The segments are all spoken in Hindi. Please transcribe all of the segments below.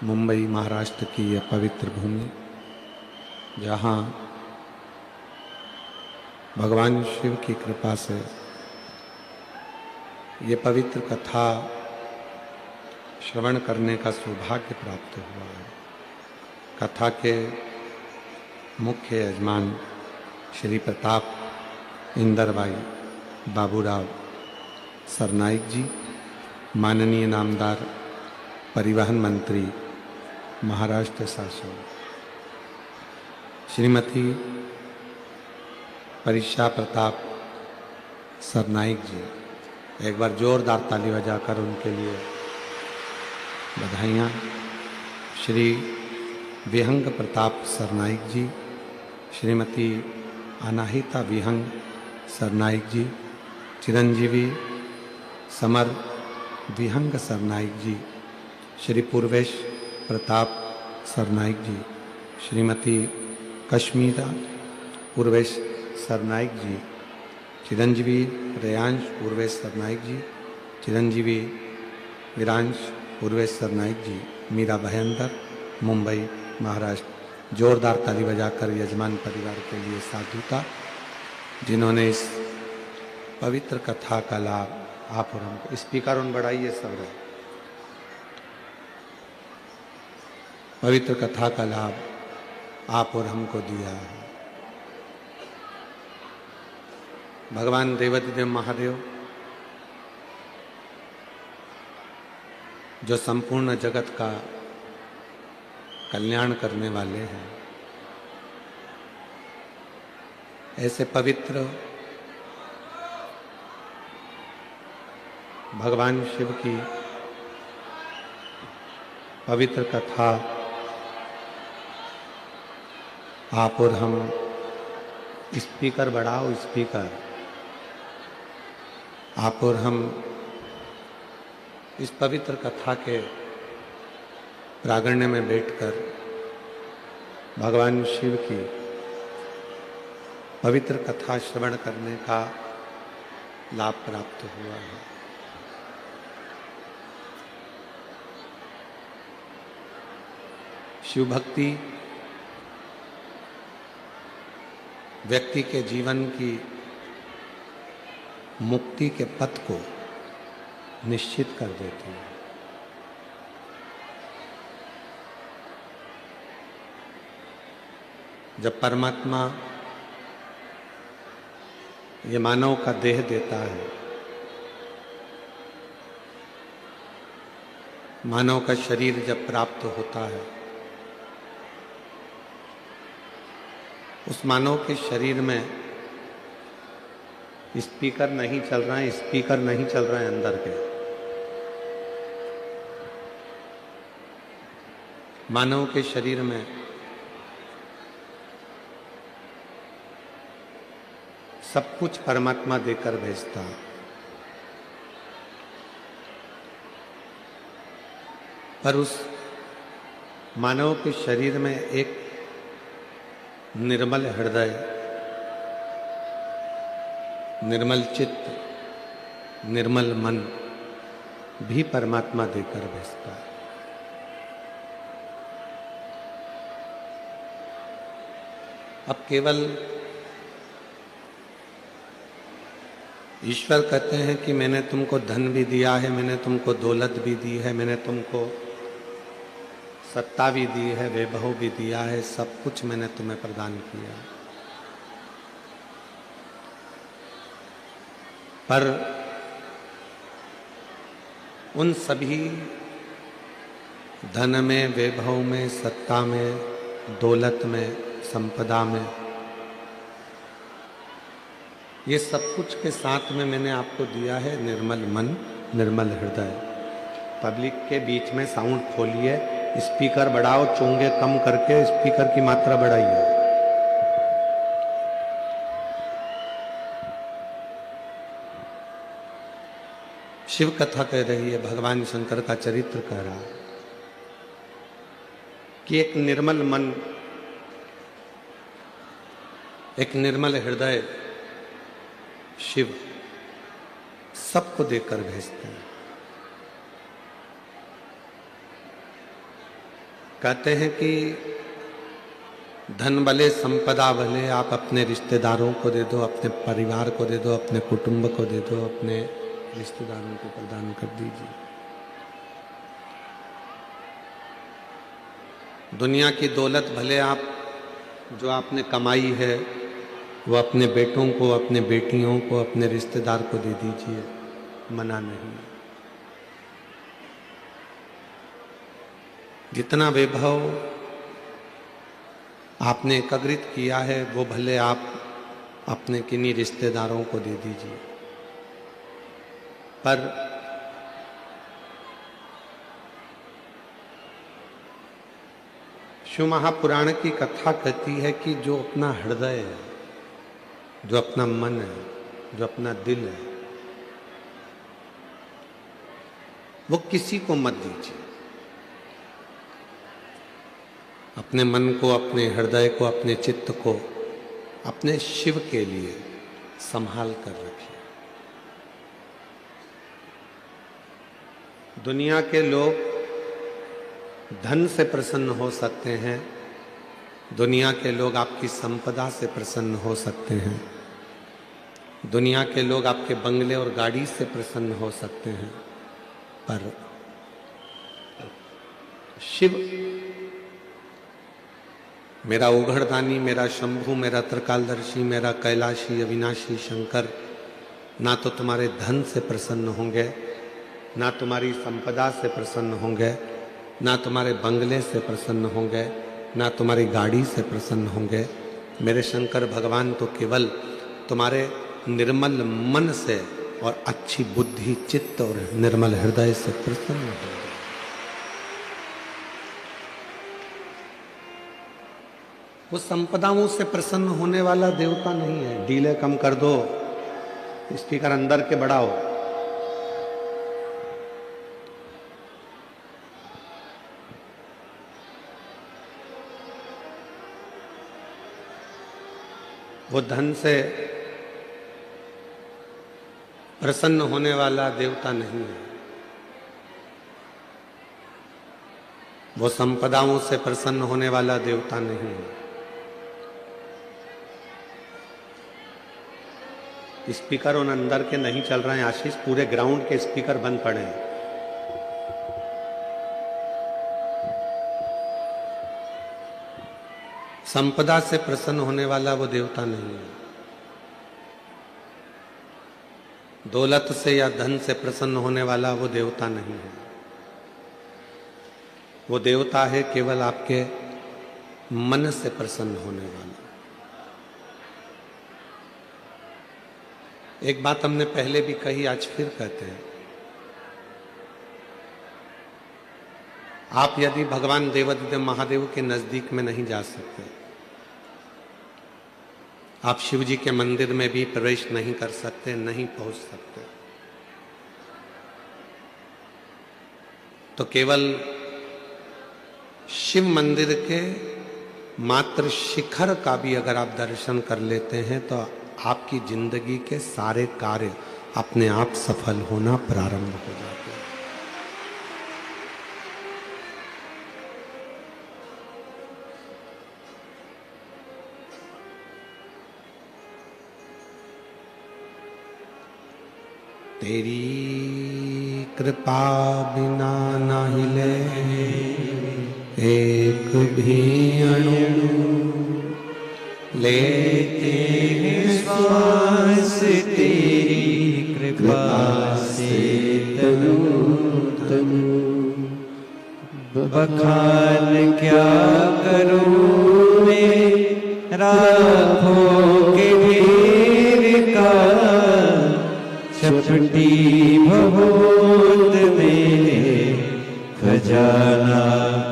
मुंबई महाराष्ट्र की यह पवित्र भूमि, जहाँ भगवान शिव की कृपा से ये पवित्र कथा श्रवण करने का सौभाग्य प्राप्त हुआ है। कथा के मुख्य यजमान श्री प्रताप इंदरबाई बाबूराव सरनाईक जी, माननीय नामदार परिवहन मंत्री महाराष्ट्र शासन, श्रीमती परीक्षा प्रताप सरनाईक जी, एक बार जोरदार ताली बजाकर उनके लिए बधाइयाँ। श्री विहंग प्रताप सरनाईक जी, श्रीमती अनाहिता विहंग सरनाईक जी, चिरंजीवी समर विहंग सरनाईक जी, श्री पूर्वेश प्रताप सरनाईक जी, श्रीमती कश्मीरा पूर्वेश सरनाईक जी, चिरंजीवी रेयांश पूर्वेश सरनाईक जी, चिरंजीवी विरांश पूर्वेश सरनाईक जी, मीरा भयंदर, मुंबई महाराष्ट्र। जोरदार ताली बजाकर यजमान परिवार के लिए साधुता, जिन्होंने इस पवित्र कथा का लाभ आप और हमको, स्पीकर उन बढ़ाइए सब रहे, पवित्र कथा का लाभ आप और हमको दिया है। भगवान देवाधिदेव महादेव जो संपूर्ण जगत का कल्याण करने वाले हैं, ऐसे पवित्र भगवान शिव की पवित्र कथा आप और हम, स्पीकर बढ़ाओ स्पीकर, आप और हम इस पवित्र कथा के प्रांगण में बैठकर भगवान शिव की पवित्र कथा श्रवण करने का लाभ प्राप्त हुआ है। शिव भक्ति व्यक्ति के जीवन की मुक्ति के पथ को निश्चित कर देती है। जब परमात्मा ये मानव का देह देता है, मानव का शरीर जब प्राप्त होता है, उस मानव के शरीर में स्पीकर नहीं चल रहा है, स्पीकर नहीं चल रहा है अंदर के। मानव के शरीर में सब कुछ परमात्मा देकर भेजता है, पर उस मानव के शरीर में एक निर्मल हृदय, निर्मल चित्त, निर्मल मन भी परमात्मा देकर भेजता है। अब केवल ईश्वर कहते हैं कि मैंने तुमको धन भी दिया है, मैंने तुमको दौलत भी दी है, मैंने तुमको सत्ता भी दी है, वैभव भी दिया है, सब कुछ मैंने तुम्हें प्रदान किया। पर उन सभी धन में, वैभव में, सत्ता में, दौलत में, संपदा में, ये सब कुछ के साथ में मैंने आपको दिया है निर्मल मन, निर्मल हृदय। पब्लिक के बीच में साउंड खोलिए, स्पीकर बढ़ाओ, चोंगे कम करके स्पीकर की मात्रा बढ़ाइए। शिव कथा कह रही है, भगवान शंकर का चरित्र कह रहा है कि एक निर्मल मन, एक निर्मल हृदय शिव सबको देकर भेजते हैं। कहते हैं कि धन भले संपदा भले आप अपने रिश्तेदारों को दे दो, अपने परिवार को दे दो, अपने कुटुंब को दे दो, अपने रिश्तेदारों को प्रदान कर दीजिए। दुनिया की दौलत भले आप जो आपने कमाई है वो अपने बेटों को, अपने बेटियों को, अपने रिश्तेदार को दे दीजिए, मना नहीं। जितना वैभव आपने एकत्रित किया है वो भले आप अपने किन्हीं रिश्तेदारों को दे दीजिए, पर शिव महापुराण की कथा कहती है कि जो अपना हृदय है, जो अपना मन है, जो अपना दिल है, वो किसी को मत दीजिए। अपने मन को, अपने हृदय को, अपने चित्त को अपने शिव के लिए संभाल कर रखिए। दुनिया के लोग धन से प्रसन्न हो सकते हैं, दुनिया के लोग आपकी संपदा से प्रसन्न हो सकते हैं, दुनिया के लोग आपके बंगले और गाड़ी से प्रसन्न हो सकते हैं, पर शिव मेरा उघड़दानी, मेरा शंभु, मेरा त्रिकालदर्शी, मेरा कैलाशी अविनाशी शंकर ना तो तुम्हारे धन से प्रसन्न होंगे, ना तुम्हारी संपदा से प्रसन्न होंगे, ना तुम्हारे बंगले से प्रसन्न होंगे, ना तुम्हारी गाड़ी से प्रसन्न होंगे। मेरे शंकर भगवान तो केवल तुम्हारे निर्मल मन से और अच्छी बुद्धि, चित्त और निर्मल हृदय से प्रसन्न होंगे। वो संपदाओं से प्रसन्न होने वाला देवता नहीं है। डीले कम कर दो, स्पीकर अंदर के बढ़ाओ। वो धन से प्रसन्न होने वाला देवता नहीं है। वो संपदाओं से प्रसन्न होने वाला देवता नहीं है। स्पीकर उन अंदर के नहीं चल रहे हैं आशीष, पूरे ग्राउंड के स्पीकर बंद पड़े हैं। संपदा से प्रसन्न होने वाला वो देवता नहीं है। दौलत से या धन से प्रसन्न होने वाला वो देवता नहीं है। वो देवता है केवल आपके मन से प्रसन्न होने वाला। एक बात हमने पहले भी कही, आज फिर कहते हैं, आप यदि भगवान देवाधिदेव महादेव के नजदीक में नहीं जा सकते, आप शिव जी के मंदिर में भी प्रवेश नहीं कर सकते, नहीं पहुंच सकते, तो केवल शिव मंदिर के मात्र शिखर का भी अगर आप दर्शन कर लेते हैं तो आपकी जिंदगी के सारे कार्य अपने आप सफल होना प्रारंभ हो जाते हैं। तेरी कृपा बिना ना हिले एक भी अणु, लेते हैं श्वास तेरी कृपा से तनु तनु। बखान क्या करूं मैं राखों के ढेर का, चपटी भभूत मेरे खजाना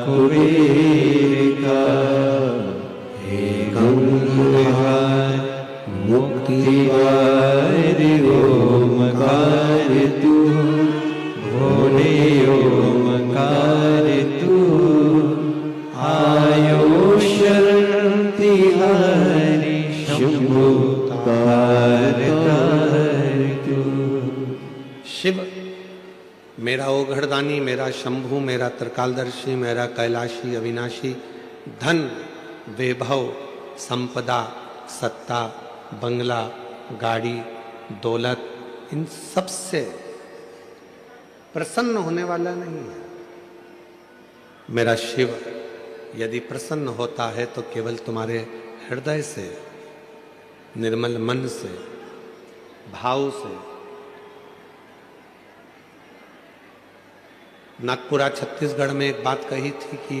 कुबेर का। हे गंगाधर मुक्तिवार ओमकार तू, भोले ओमकार तू, आयो शरण तिहारी शंभु तार तार तू। शिव शिवानी, मेरा शंभु, मेरा त्रिकालदर्शी, मेरा कैलाशी अविनाशी, धन, वैभव, संपदा, सत्ता, बंगला, गाड़ी, दौलत, इन सब से प्रसन्न होने वाला नहीं है। मेरा शिव यदि प्रसन्न होता है तो केवल तुम्हारे हृदय से, निर्मल मन से, भाव से। नागपुरा छत्तीसगढ़ में एक बात कही थी कि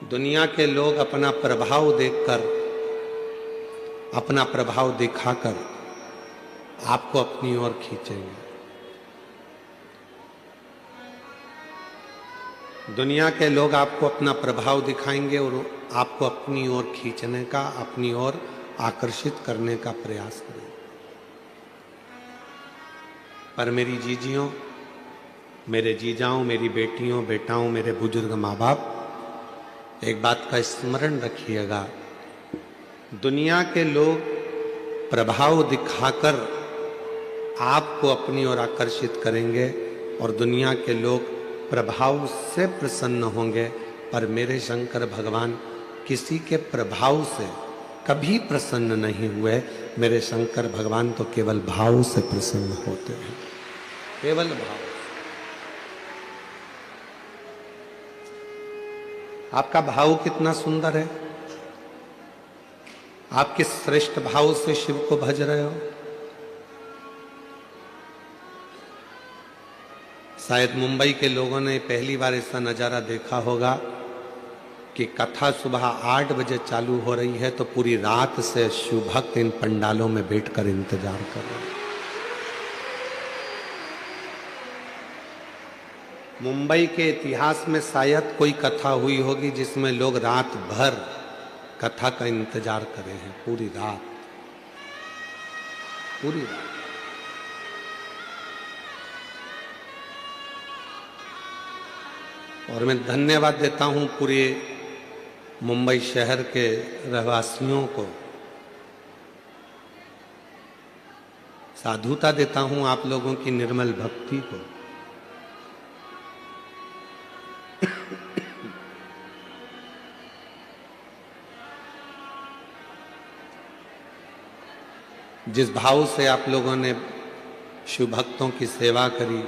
दुनिया के लोग अपना प्रभाव देखकर, अपना प्रभाव दिखाकर आपको अपनी ओर खींचेंगे। दुनिया के लोग आपको अपना प्रभाव दिखाएंगे और आपको अपनी ओर खींचने का, अपनी ओर आकर्षित करने का प्रयास करेंगे। पर मेरी जीजियों, मेरे जीजाओं, मेरी बेटियों, बेटाओं, मेरे बुजुर्ग माँ बाप, एक बात का स्मरण रखिएगा, दुनिया के लोग प्रभाव दिखाकर आपको अपनी ओर आकर्षित करेंगे और दुनिया के लोग प्रभाव से प्रसन्न होंगे, पर मेरे शंकर भगवान किसी के प्रभाव से कभी प्रसन्न नहीं हुए। मेरे शंकर भगवान तो केवल भाव से प्रसन्न होते हैं, केवल भाव। आपका भाव कितना सुंदर है, आप किस श्रेष्ठ भाव से शिव को भज रहे हो। शायद मुंबई के लोगों ने पहली बार ऐसा नजारा देखा होगा कि कथा सुबह 8 बजे चालू हो रही है तो पूरी रात से शिव भक्त इन पंडालों में बैठकर इंतजार कर रहे हैं। मुंबई के इतिहास में शायद कोई कथा हुई होगी जिसमें लोग रात भर कथा का इंतजार करे हैं, पूरी रात, पूरी रात। और मैं धन्यवाद देता हूं पूरे मुंबई शहर के रहवासियों को, साधुता देता हूं आप लोगों की निर्मल भक्ति को। जिस भाव से आप लोगों ने शिव भक्तों की सेवा करी,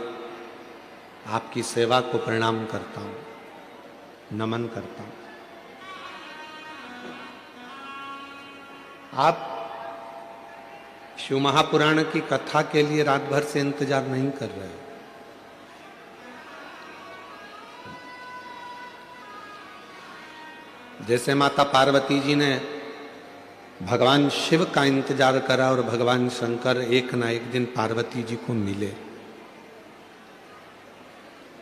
आपकी सेवा को प्रणाम करता हूं, नमन करता हूं। आप शिव महापुराण की कथा के लिए रात भर से इंतजार नहीं कर रहे हो। जैसे माता पार्वती जी ने भगवान शिव का इंतजार करा और भगवान शंकर एक ना एक दिन पार्वती जी को मिले।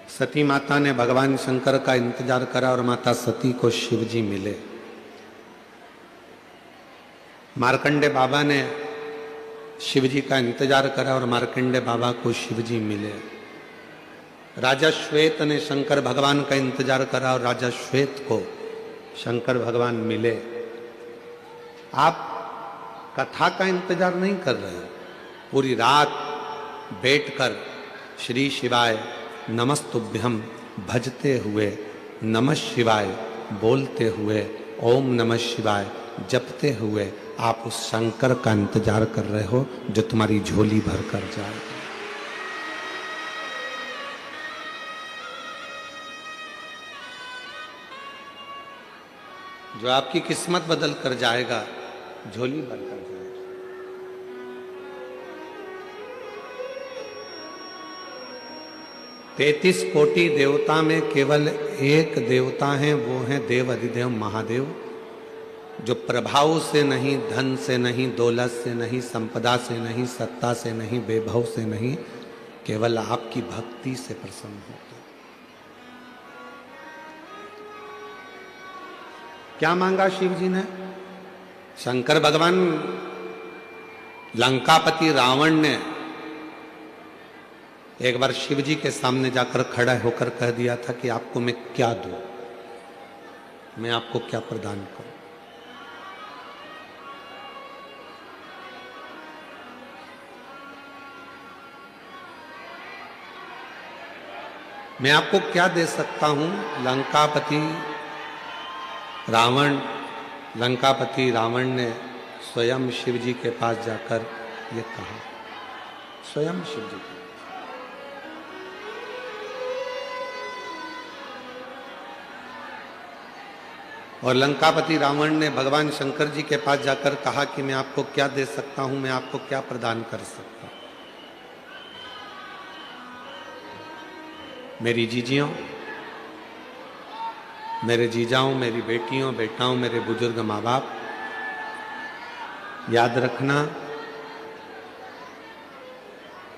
सती माता ने भगवान शंकर का इंतजार करा और माता सती को शिव जी मिले। मार्कंडे बाबा ने शिव जी का इंतजार करा और मार्कंडे बाबा को शिव जी मिले। राजा श्वेत ने शंकर भगवान का इंतजार करा और राजा श्वेत को शंकर भगवान मिले। आप कथा का इंतजार नहीं कर रहे हो, पूरी रात बैठकर श्री शिवाय नमस्तुभ्यम भजते हुए, नमः शिवाय बोलते हुए, ओम नमः शिवाय जपते हुए आप उस शंकर का इंतजार कर रहे हो जो तुम्हारी झोली भर कर जाए। जो आपकी किस्मत बदल कर जाएगा, झोली भर कर जाएगा। 33 कोटि देवता में केवल एक देवता है, वो है देव अधिदेव महादेव, जो प्रभाव से नहीं, धन से नहीं, दौलत से नहीं, संपदा से नहीं, सत्ता से नहीं, वैभव से नहीं, केवल आपकी भक्ति से प्रसन्न होते। क्या मांगा शिव जी ने? शंकर भगवान, लंकापति रावण ने एक बार शिव जी के सामने जाकर खड़ा होकर कह दिया था कि आपको मैं क्या दूं, मैं आपको क्या प्रदान करूं। मैं आपको क्या दे सकता हूं? लंकापति रावण ने स्वयं शिव जी के पास जाकर ये कहा, स्वयं शिव जी के। और लंकापति रावण ने भगवान शंकर जी के पास जाकर कहा कि मैं आपको क्या दे सकता हूं, मैं आपको क्या प्रदान कर सकता हूं। मेरी जीजियों, मेरे जीजाओं, मेरी बेटियों, बेटाओं, मेरे बुजुर्ग माँ बाप, याद रखना,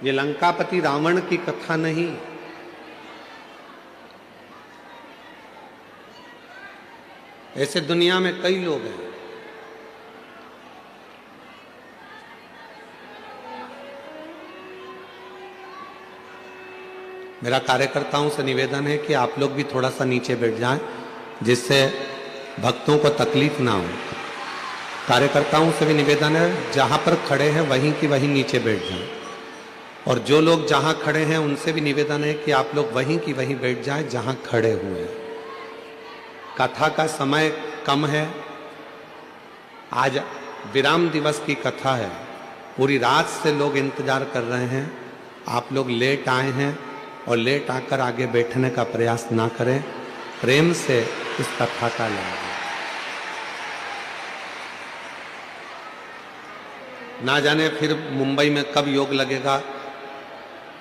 ये लंकापति रावण की कथा नहीं, ऐसे दुनिया में कई लोग हैं। मेरा कार्यकर्ताओं से निवेदन है कि आप लोग भी थोड़ा सा नीचे बैठ जाएं, जिससे भक्तों को तकलीफ ना हो। कार्यकर्ताओं से भी निवेदन है, जहां पर खड़े हैं वहीं की वहीं नीचे बैठ जाएं। और जो लोग जहां खड़े हैं उनसे भी निवेदन है कि आप लोग वहीं की वहीं बैठ जाएं जहां खड़े हुए हैं। कथा का समय कम है, आज विराम दिवस की कथा है, पूरी रात से लोग इंतजार कर रहे हैं। आप लोग लेट आए हैं और लेट आकर आगे बैठने का प्रयास ना करें, प्रेम से इस कथा का लाभ। ना जाने फिर मुंबई में कब योग लगेगा।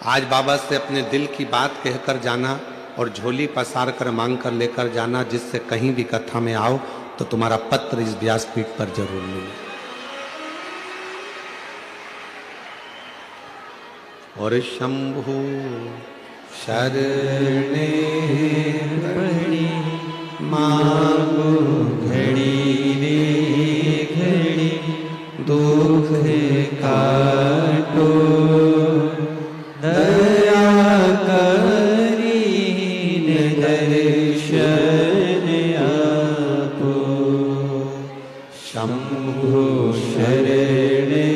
आज बाबा से अपने दिल की बात कहकर जाना और झोली पसार कर मांग कर लेकर जाना, जिससे कहीं भी कथा में आओ तो तुम्हारा पत्र इस व्यासपीठ पर जरूर मिले। और शंभु शरणे पड़ी मांगो घड़ी रे घड़ी, दुख काटो दया करी दर्शन आपो। शंभु शरणे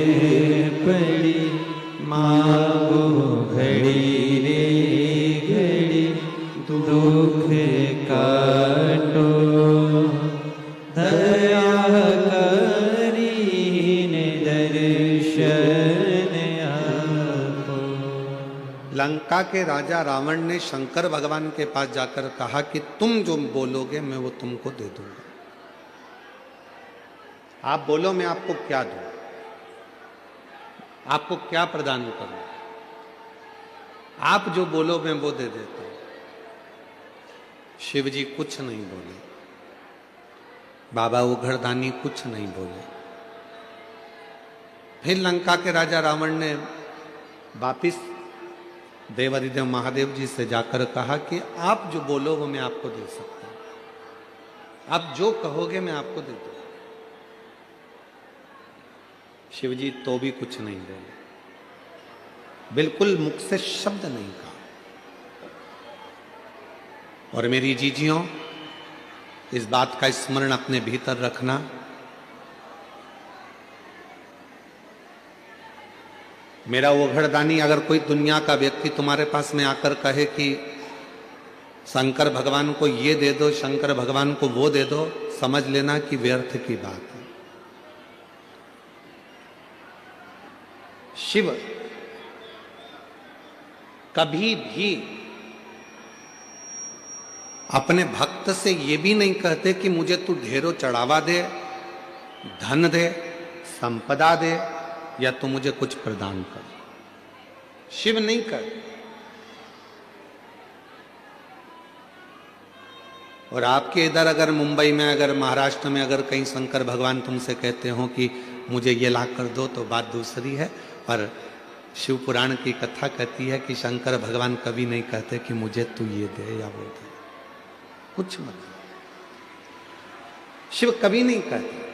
पड़ी मांगो घड़ी रे घड़ी, दुख काटो दया करी दर्शन आपो। लंका के राजा रावण ने शंकर भगवान के पास जाकर कहा कि तुम जो बोलोगे मैं वो तुमको दे दूंगा। आप बोलो मैं आपको क्या दूं, आपको क्या प्रदान करूं। आप जो बोलो मैं वो दे देता हूं। शिव जी कुछ नहीं बोले, बाबा उघड़दानी कुछ नहीं बोले। फिर लंका के राजा रावण ने वापिस देवादिदेव महादेव जी से जाकर कहा कि आप जो बोलो वो मैं आपको दे सकता हूं, आप जो कहोगे मैं आपको दे दूंगा। शिव जी तो भी कुछ नहीं बोले, बिल्कुल मुख से शब्द नहीं कहा। और मेरी जीजियों, इस बात का स्मरण अपने भीतर रखना, मेरा ओघड़दानी अगर कोई दुनिया का व्यक्ति तुम्हारे पास में आकर कहे कि शंकर भगवान को ये दे दो, शंकर भगवान को वो दे दो, समझ लेना कि व्यर्थ की बात है। शिव कभी भी अपने भक्त से ये भी नहीं कहते कि मुझे तू ढेरों चढ़ावा दे, धन दे, संपदा दे, या तू मुझे कुछ प्रदान कर। शिव नहीं कहते। और आपके इधर अगर मुंबई में, अगर महाराष्ट्र में, अगर कहीं शंकर भगवान तुमसे कहते हो कि मुझे ये ला कर दो तो बात दूसरी है। पर शिव पुराण की कथा कहती है कि शंकर भगवान कभी नहीं कहते कि मुझे तू ये दे या वो दे, कुछ मत। शिव कभी नहीं कहते।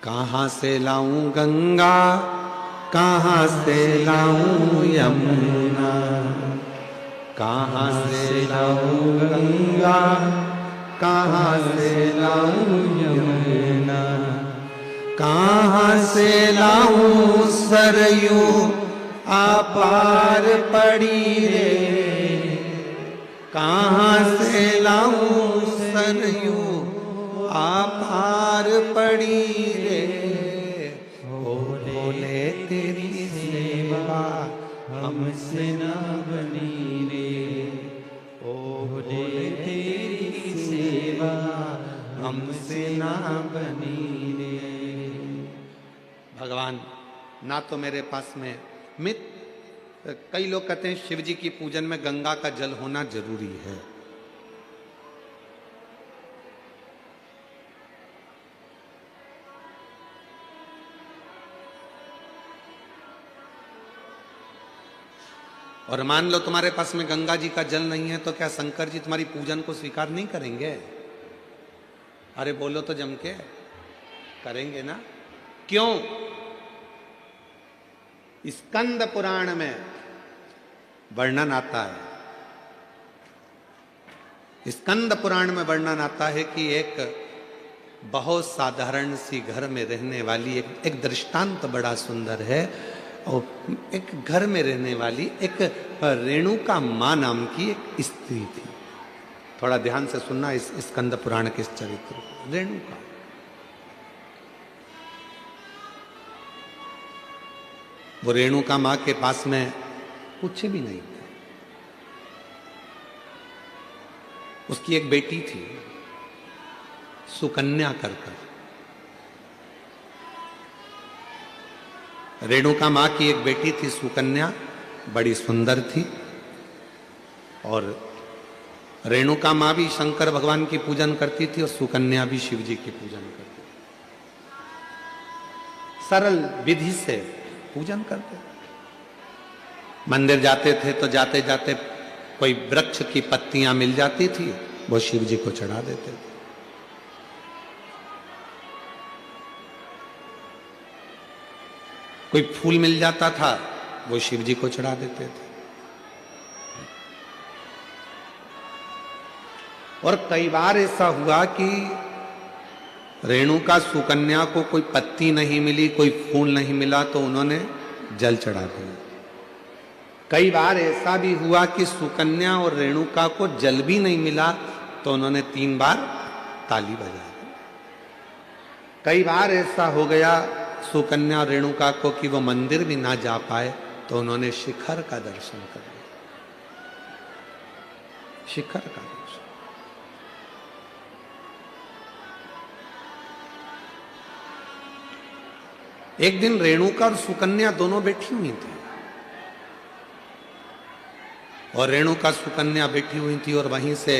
कहां से लाऊं गंगा, कहां से लाऊं यमुना, कहां से लाऊं गंगा, कहां से लाऊं यमुना, कहाँ से लाऊं सरयू अपार पड़ी रे, कहाँ से लाऊं सरयू अपार पड़ी रे। ओ भोले तेरी सेवा हमसे ना बनी रे, ओ भोले तेरी सेवा हमसे ना बनी रे। भगवान ना तो मेरे पास में कई लोग कहते हैं शिव जी की पूजन में गंगा का जल होना जरूरी है। और मान लो तुम्हारे पास में गंगा जी का जल नहीं है तो क्या शंकर जी तुम्हारी पूजन को स्वीकार नहीं करेंगे? अरे बोलो तो जम के, करेंगे ना? क्यों? स्कंद पुराण में वर्णन आता है, स्कंद पुराण में वर्णन आता है कि एक बहुत साधारण सी घर में रहने वाली एक दृष्टांत बड़ा सुंदर है। और एक घर में रहने वाली एक रेणुका मां नाम की एक स्त्री थी। थोड़ा ध्यान से सुनना इस स्कंद पुराण के इस चरित्र को। रेणुका वो रेणुका मां के पास में कुछ भी नहीं था। उसकी एक बेटी थी सुकन्या कर। रेणुका मां की एक बेटी थी सुकन्या, बड़ी सुंदर थी। और रेणुका मां भी शंकर भगवान की पूजन करती थी और सुकन्या भी शिव जी की पूजन करती थी। सरल विधि से पूजन करते। मंदिर जाते थे तो जाते जाते कोई वृक्ष की पत्तियां मिल जाती थी, वो शिव जी को चढ़ा देते थे। कोई फूल मिल जाता था, वो शिव जी को चढ़ा देते थे। और कई बार ऐसा हुआ कि रेणुका सुकन्या को कोई पत्ती नहीं मिली, कोई फूल नहीं मिला तो उन्होंने जल चढ़ा दिया। कई बार ऐसा भी हुआ कि सुकन्या और रेणुका को जल भी नहीं मिला तो उन्होंने 3 बार ताली बजा दी। कई बार ऐसा हो गया सुकन्या और रेणुका को कि वो मंदिर भी ना जा पाए तो उन्होंने शिखर का दर्शन कर लिया। शिखर का दर्शन। एक दिन रेणुका और सुकन्या दोनों बैठी हुई थी और रेणुका सुकन्या बैठी हुई थी और वहीं से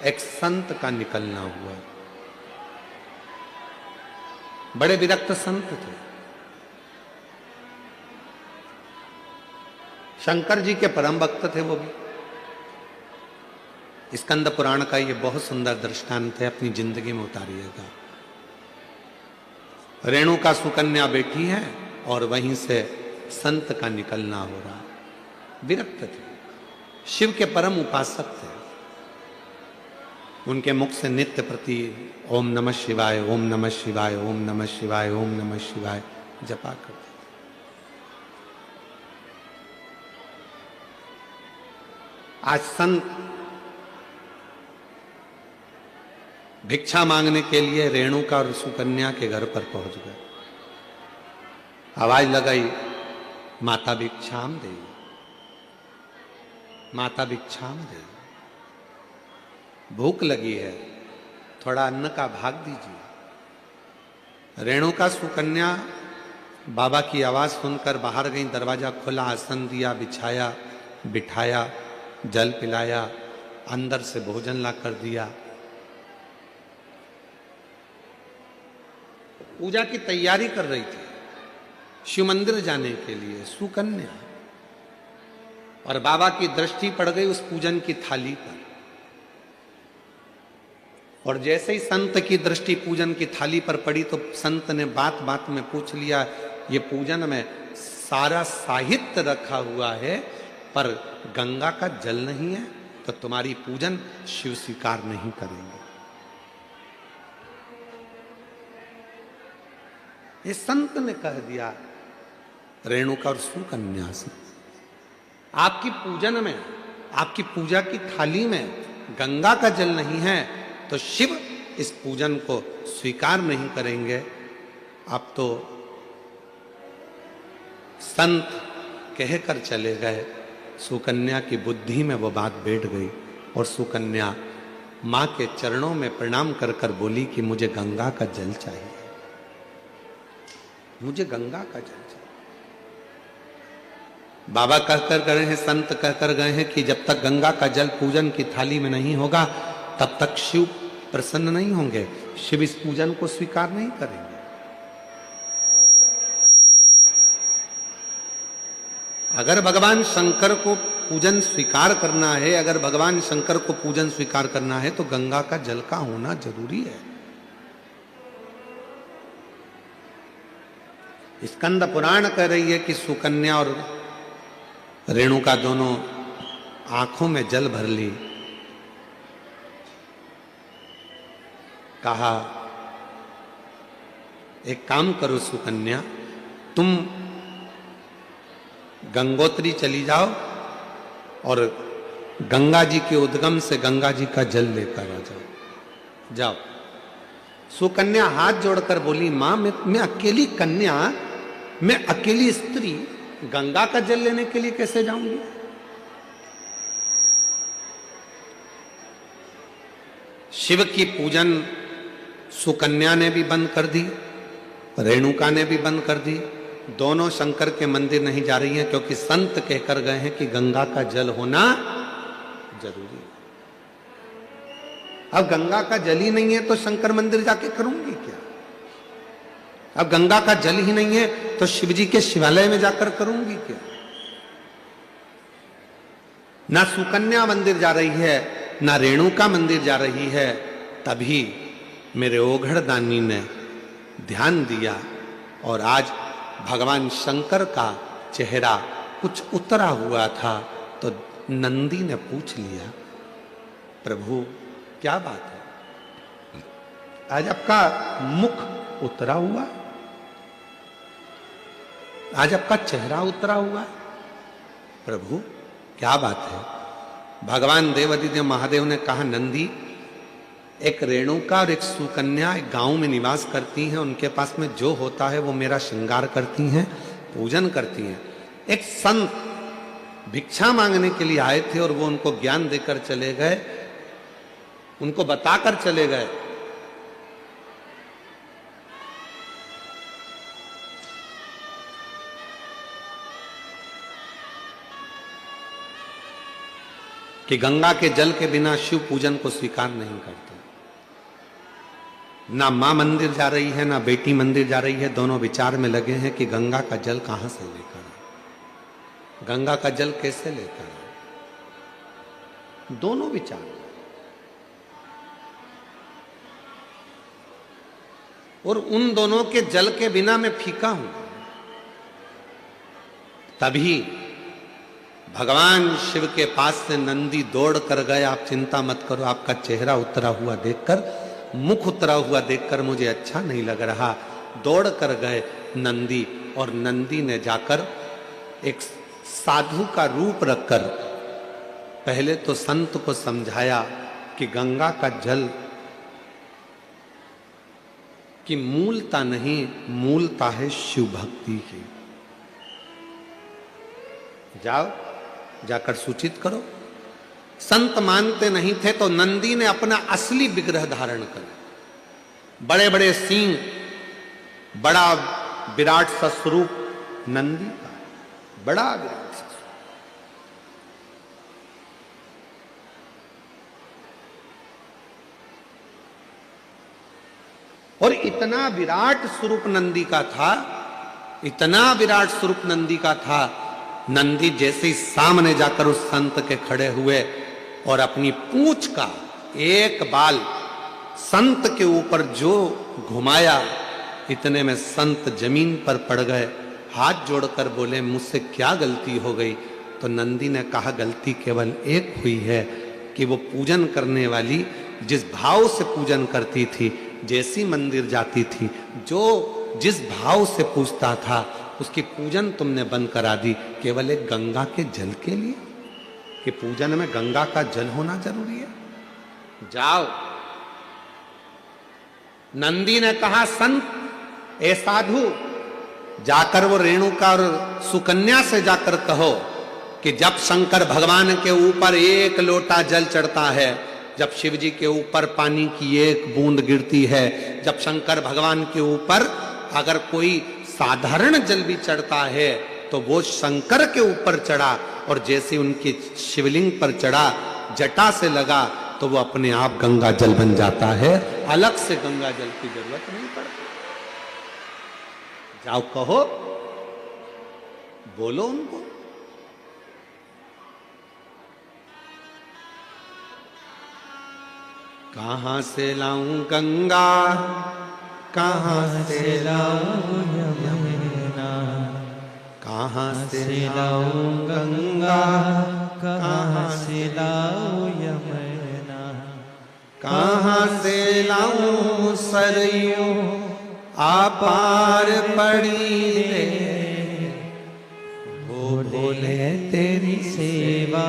एक संत का निकलना हुआ। बड़े विरक्त संत थे। शंकर जी के परम भक्त थे वो भी। स्कंद पुराण का ये बहुत सुंदर दृष्टांत है, अपनी जिंदगी में उतारिएगा। रेणुका सुकन्या बैठी है और वहीं से संत का निकलना हो रहा। विरक्त थे, शिव के परम उपासक थे। उनके मुख से नित्य प्रति ओम नमः शिवाय, ओम नमः शिवाय, ओम नमः शिवाय, ओम नमः शिवाय जपा करते थे। आज संत भिक्षा मांगने के लिए रेणुका और सुकन्या के घर पर पहुंच गए। आवाज लगाई, माता भिक्षाम दे, माता भिक्षाम दे, भूख लगी है, थोड़ा अन्न का भाग दीजिए। रेणुका सुकन्या बाबा की आवाज सुनकर बाहर गई। दरवाजा खुला, आसन दिया, बिछाया, बिठाया, जल पिलाया, अंदर से भोजन ला कर दिया। पूजा की तैयारी कर रही थी शिव मंदिर जाने के लिए सुकन्या, और बाबा की दृष्टि पड़ गई उस पूजन की थाली पर। और जैसे ही संत की दृष्टि पूजन की थाली पर पड़ी तो संत ने बात बात में पूछ लिया, ये पूजन में सारा साहित्य रखा हुआ है पर गंगा का जल नहीं है तो तुम्हारी पूजन शिव स्वीकार नहीं करेंगे। ये संत ने कह दिया रेणुका और सुकन्या से। आपकी पूजन में, आपकी पूजा की थाली में गंगा का जल नहीं है तो शिव इस पूजन को स्वीकार नहीं करेंगे। अब तो संत कहकर चले गए। सुकन्या की बुद्धि में वो बात बैठ गई और सुकन्या मां के चरणों में प्रणाम कर कर बोली कि मुझे गंगा का जल चाहिए, मुझे गंगा का जल चाहिए। बाबा कहकर गए हैं, संत कहकर गए हैं कि जब तक गंगा का जल पूजन की थाली में नहीं होगा तब तक शिव प्रसन्न नहीं होंगे, शिव इस पूजन को स्वीकार नहीं करेंगे। अगर भगवान शंकर को पूजन स्वीकार करना है, अगर भगवान शंकर को पूजन स्वीकार करना है तो गंगा का जल का होना जरूरी है। स्कंद पुराण कह रही है कि सुकन्या और रेणुका दोनों आंखों में जल भर ली। कहा एक काम करो सुकन्या, तुम गंगोत्री चली जाओ और गंगा जी के उद्गम से गंगा जी का जल लेकर आ जाओ। जाओ। सुकन्या हाथ जोड़कर बोली, मां मैं अकेली कन्या, मैं अकेली स्त्री गंगा का जल लेने के लिए कैसे जाऊंगी? शिव की पूजन सुकन्या ने भी बंद कर दी, रेणुका ने भी बंद कर दी। दोनों शंकर के मंदिर नहीं जा रही हैं क्योंकि संत कहकर गए हैं कि गंगा का जल होना जरूरी है। अब गंगा का जल ही नहीं है तो शंकर मंदिर जाके करूंगी क्या? अब गंगा का जल ही नहीं है तो शिव जी के शिवालय में जाकर करूंगी क्या? ना सुकन्या मंदिर जा रही है, ना रेणुका मंदिर जा रही है। तभी मेरे ओघड़ दानी ने ध्यान दिया और आज भगवान शंकर का चेहरा कुछ उतरा हुआ था तो नंदी ने पूछ लिया, प्रभु क्या बात है, आज आपका मुख उतरा हुआ, आज आपका चेहरा उतरा हुआ है, प्रभु क्या बात है? भगवान देवादिदेव महादेव ने कहा, नंदी एक रेणुका और एक सुकन्या एक गांव में निवास करती हैं, उनके पास में जो होता है वो मेरा श्रृंगार करती हैं, पूजन करती हैं। एक संत भिक्षा मांगने के लिए आए थे और वो उनको ज्ञान देकर चले गए, उनको बताकर चले गए कि गंगा के जल के बिना शिव पूजन को स्वीकार नहीं करते। ना मां मंदिर जा रही है, ना बेटी मंदिर जा रही है, दोनों विचार में लगे हैं कि गंगा का जल कहां से लेकर आए, गंगा का जल कैसे लेकर आए, दोनों विचार। और उन दोनों के जल के बिना मैं फीका हूं। तभी भगवान शिव के पास से नंदी दौड़ कर गए, आप चिंता मत करो, आपका चेहरा उतरा हुआ देखकर, मुख उतरा हुआ देखकर मुझे अच्छा नहीं लग रहा। दौड़ कर गए नंदी और नंदी ने जाकर एक साधु का रूप रखकर पहले तो संत को समझाया कि गंगा का जल की मूलता नहीं, मूलता है शिव भक्ति की। जाओ जाकर सूचित करो। संत मानते नहीं थे तो नंदी ने अपना असली विग्रह धारण कर, बड़े बड़े सींग, बड़ा विराट सा स्वरूप नंदी का, बड़ा विराट सा स्वरूप। और इतना विराट स्वरूप नंदी का था, इतना विराट स्वरूप नंदी का था, नंदी जैसे ही सामने जाकर उस संत के खड़े हुए और अपनी पूंछ का एक बाल संत के ऊपर जो घुमाया, इतने में संत जमीन पर पड़ गए, हाथ जोड़कर बोले, मुझसे क्या गलती हो गई? तो नंदी ने कहा, गलती केवल एक हुई है कि वो पूजन करने वाली जिस भाव से पूजन करती थी, जैसी मंदिर जाती थी, जो जिस भाव से पूछता था उसकी पूजन तुमने बंद करा दी, केवल एक गंगा के जल के लिए कि पूजन में गंगा का जल होना जरूरी है। जाओ, नंदी ने कहा संत ए साधु, जाकर वो रेणुका और सुकन्या से जाकर कहो कि जब शंकर भगवान के ऊपर एक लोटा जल चढ़ता है, जब शिव जी के ऊपर पानी की एक बूंद गिरती है, जब शंकर भगवान के ऊपर अगर कोई साधारण जल भी चढ़ता है तो वो शंकर के ऊपर चढ़ा, और जैसे उनके शिवलिंग पर चढ़ा जटा से लगा तो वो अपने आप गंगा जल बन जाता है, अलग से गंगा जल की जरूरत नहीं पड़ती। जाओ कहो, बोलो उनको। कहां से लाऊं गंगा, कहां से लाऊं यमुना, कहां से लाऊं गंगा, कहाँ से लाऊं यमुना, कहां से लाऊं सरयू आपार पड़ी रे, बोले तेरी सेवा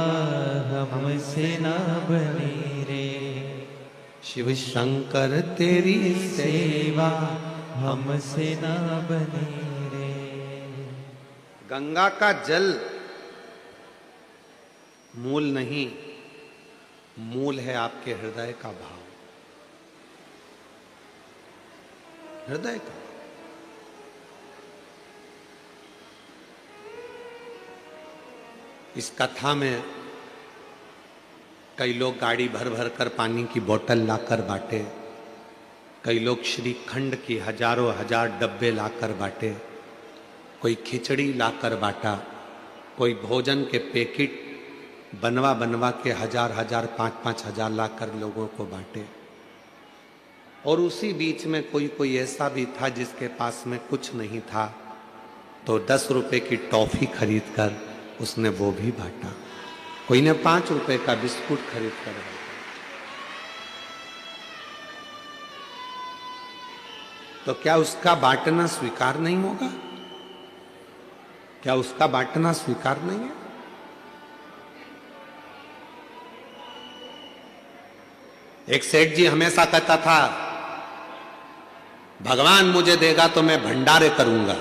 हमसे ना बनी रे, शिव शंकर तेरी सेवा हमसे ना बनी रे। गंगा का जल मूल नहीं, मूल है आपके हृदय का भाव, हृदय का। इस कथा में कई लोग गाड़ी भर भर कर पानी की बोतल लाकर बांटे, कई लोग श्रीखंड की हजारों हजार डब्बे लाकर बांटे, कोई खिचड़ी लाकर बांटा, कोई भोजन के पैकेट बनवा बनवा के हजार हजार 5-5 हजार लाकर लोगों को बांटे। और उसी बीच में कोई कोई ऐसा भी था जिसके पास में कुछ नहीं था, तो 10 रुपए की टॉफी खरीद कर उसने वो भी बांटा, कोई ने 5 रुपए का बिस्कुट खरीद कर बांटा। तो क्या उसका बांटना स्वीकार नहीं होगा? क्या उसका बांटना स्वीकार नहीं है? एक सेठ जी हमेशा कहता था, भगवान मुझे देगा तो मैं भंडारे करूंगा,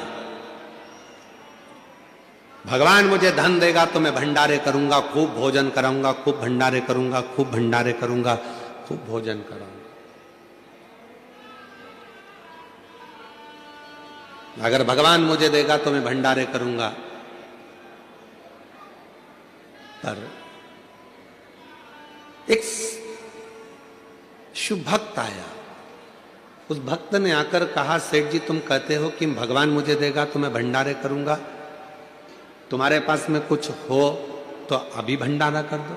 भगवान मुझे धन देगा तो मैं भंडारे करूंगा, खूब भोजन कराऊंगा, खूब भंडारे करूंगा, खूब भंडारे करूंगा, खूब भोजन कराऊंगा। अगर भगवान मुझे देगा तो मैं भंडारे करूंगा। पर एक शुभ भक्त आया, उस भक्त ने आकर कहा, सेठ जी तुम कहते हो कि भगवान मुझे देगा तो मैं भंडारे करूंगा, तुम्हारे पास में कुछ हो तो अभी भंडारा कर दो।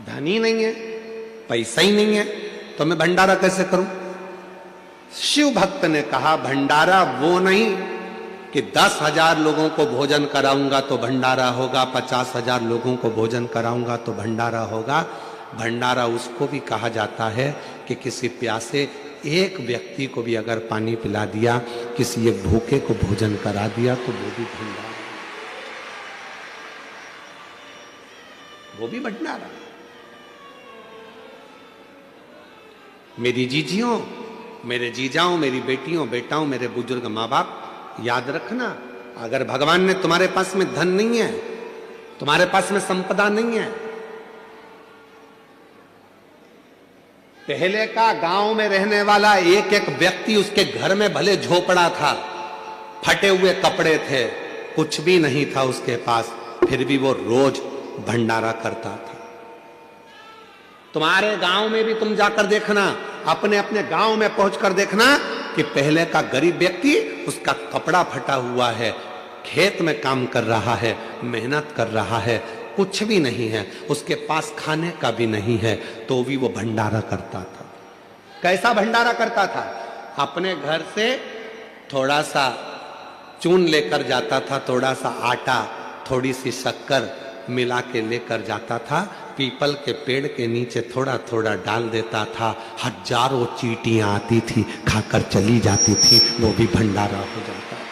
धन ही नहीं है, पैसा ही नहीं है, तो मैं भंडारा कैसे करूं? शिव भक्त ने कहा, भंडारा वो नहीं कि 10,000 लोगों को भोजन कराऊंगा तो भंडारा होगा, 50,000 लोगों को भोजन कराऊंगा तो भंडारा होगा। भंडारा उसको भी कहा जाता है कि किसी प्यासे एक व्यक्ति को भी अगर पानी पिला दिया, किसी एक भूखे को भोजन करा दिया तो वो भी भंडारा, वो भी भंडारा। मेरी जीजियों, मेरे जीजाओं, मेरी बेटियों, बेटाओं, मेरे बुजुर्ग माँ बाप, याद रखना, अगर भगवान ने तुम्हारे पास में धन नहीं है, तुम्हारे पास में संपदा नहीं है, पहले का गांव में रहने वाला एक एक व्यक्ति, उसके घर में भले झोपड़ा था, फटे हुए कपड़े थे, कुछ भी नहीं था उसके पास, फिर भी वो रोज भंडारा करता था। तुम्हारे गांव में भी तुम जाकर देखना, अपने अपने गांव में पहुंचकर देखना कि पहले का गरीब व्यक्ति, उसका कपड़ा फटा हुआ है, खेत में काम कर रहा है, मेहनत कर रहा है, कुछ भी नहीं है, उसके पास खाने का भी नहीं है, तो भी वो भंडारा करता था। कैसा भंडारा करता था? अपने घर से थोड़ा सा चून लेकर जाता था, थोड़ा सा आटा, थोड़ी सी शक्कर मिला के लेकर जाता था, पीपल के पेड़ के नीचे थोड़ा थोड़ा डाल देता था, हजारों चींटियां आती थी, खाकर चली जाती थी, वो भी भंडारा हो जाता था।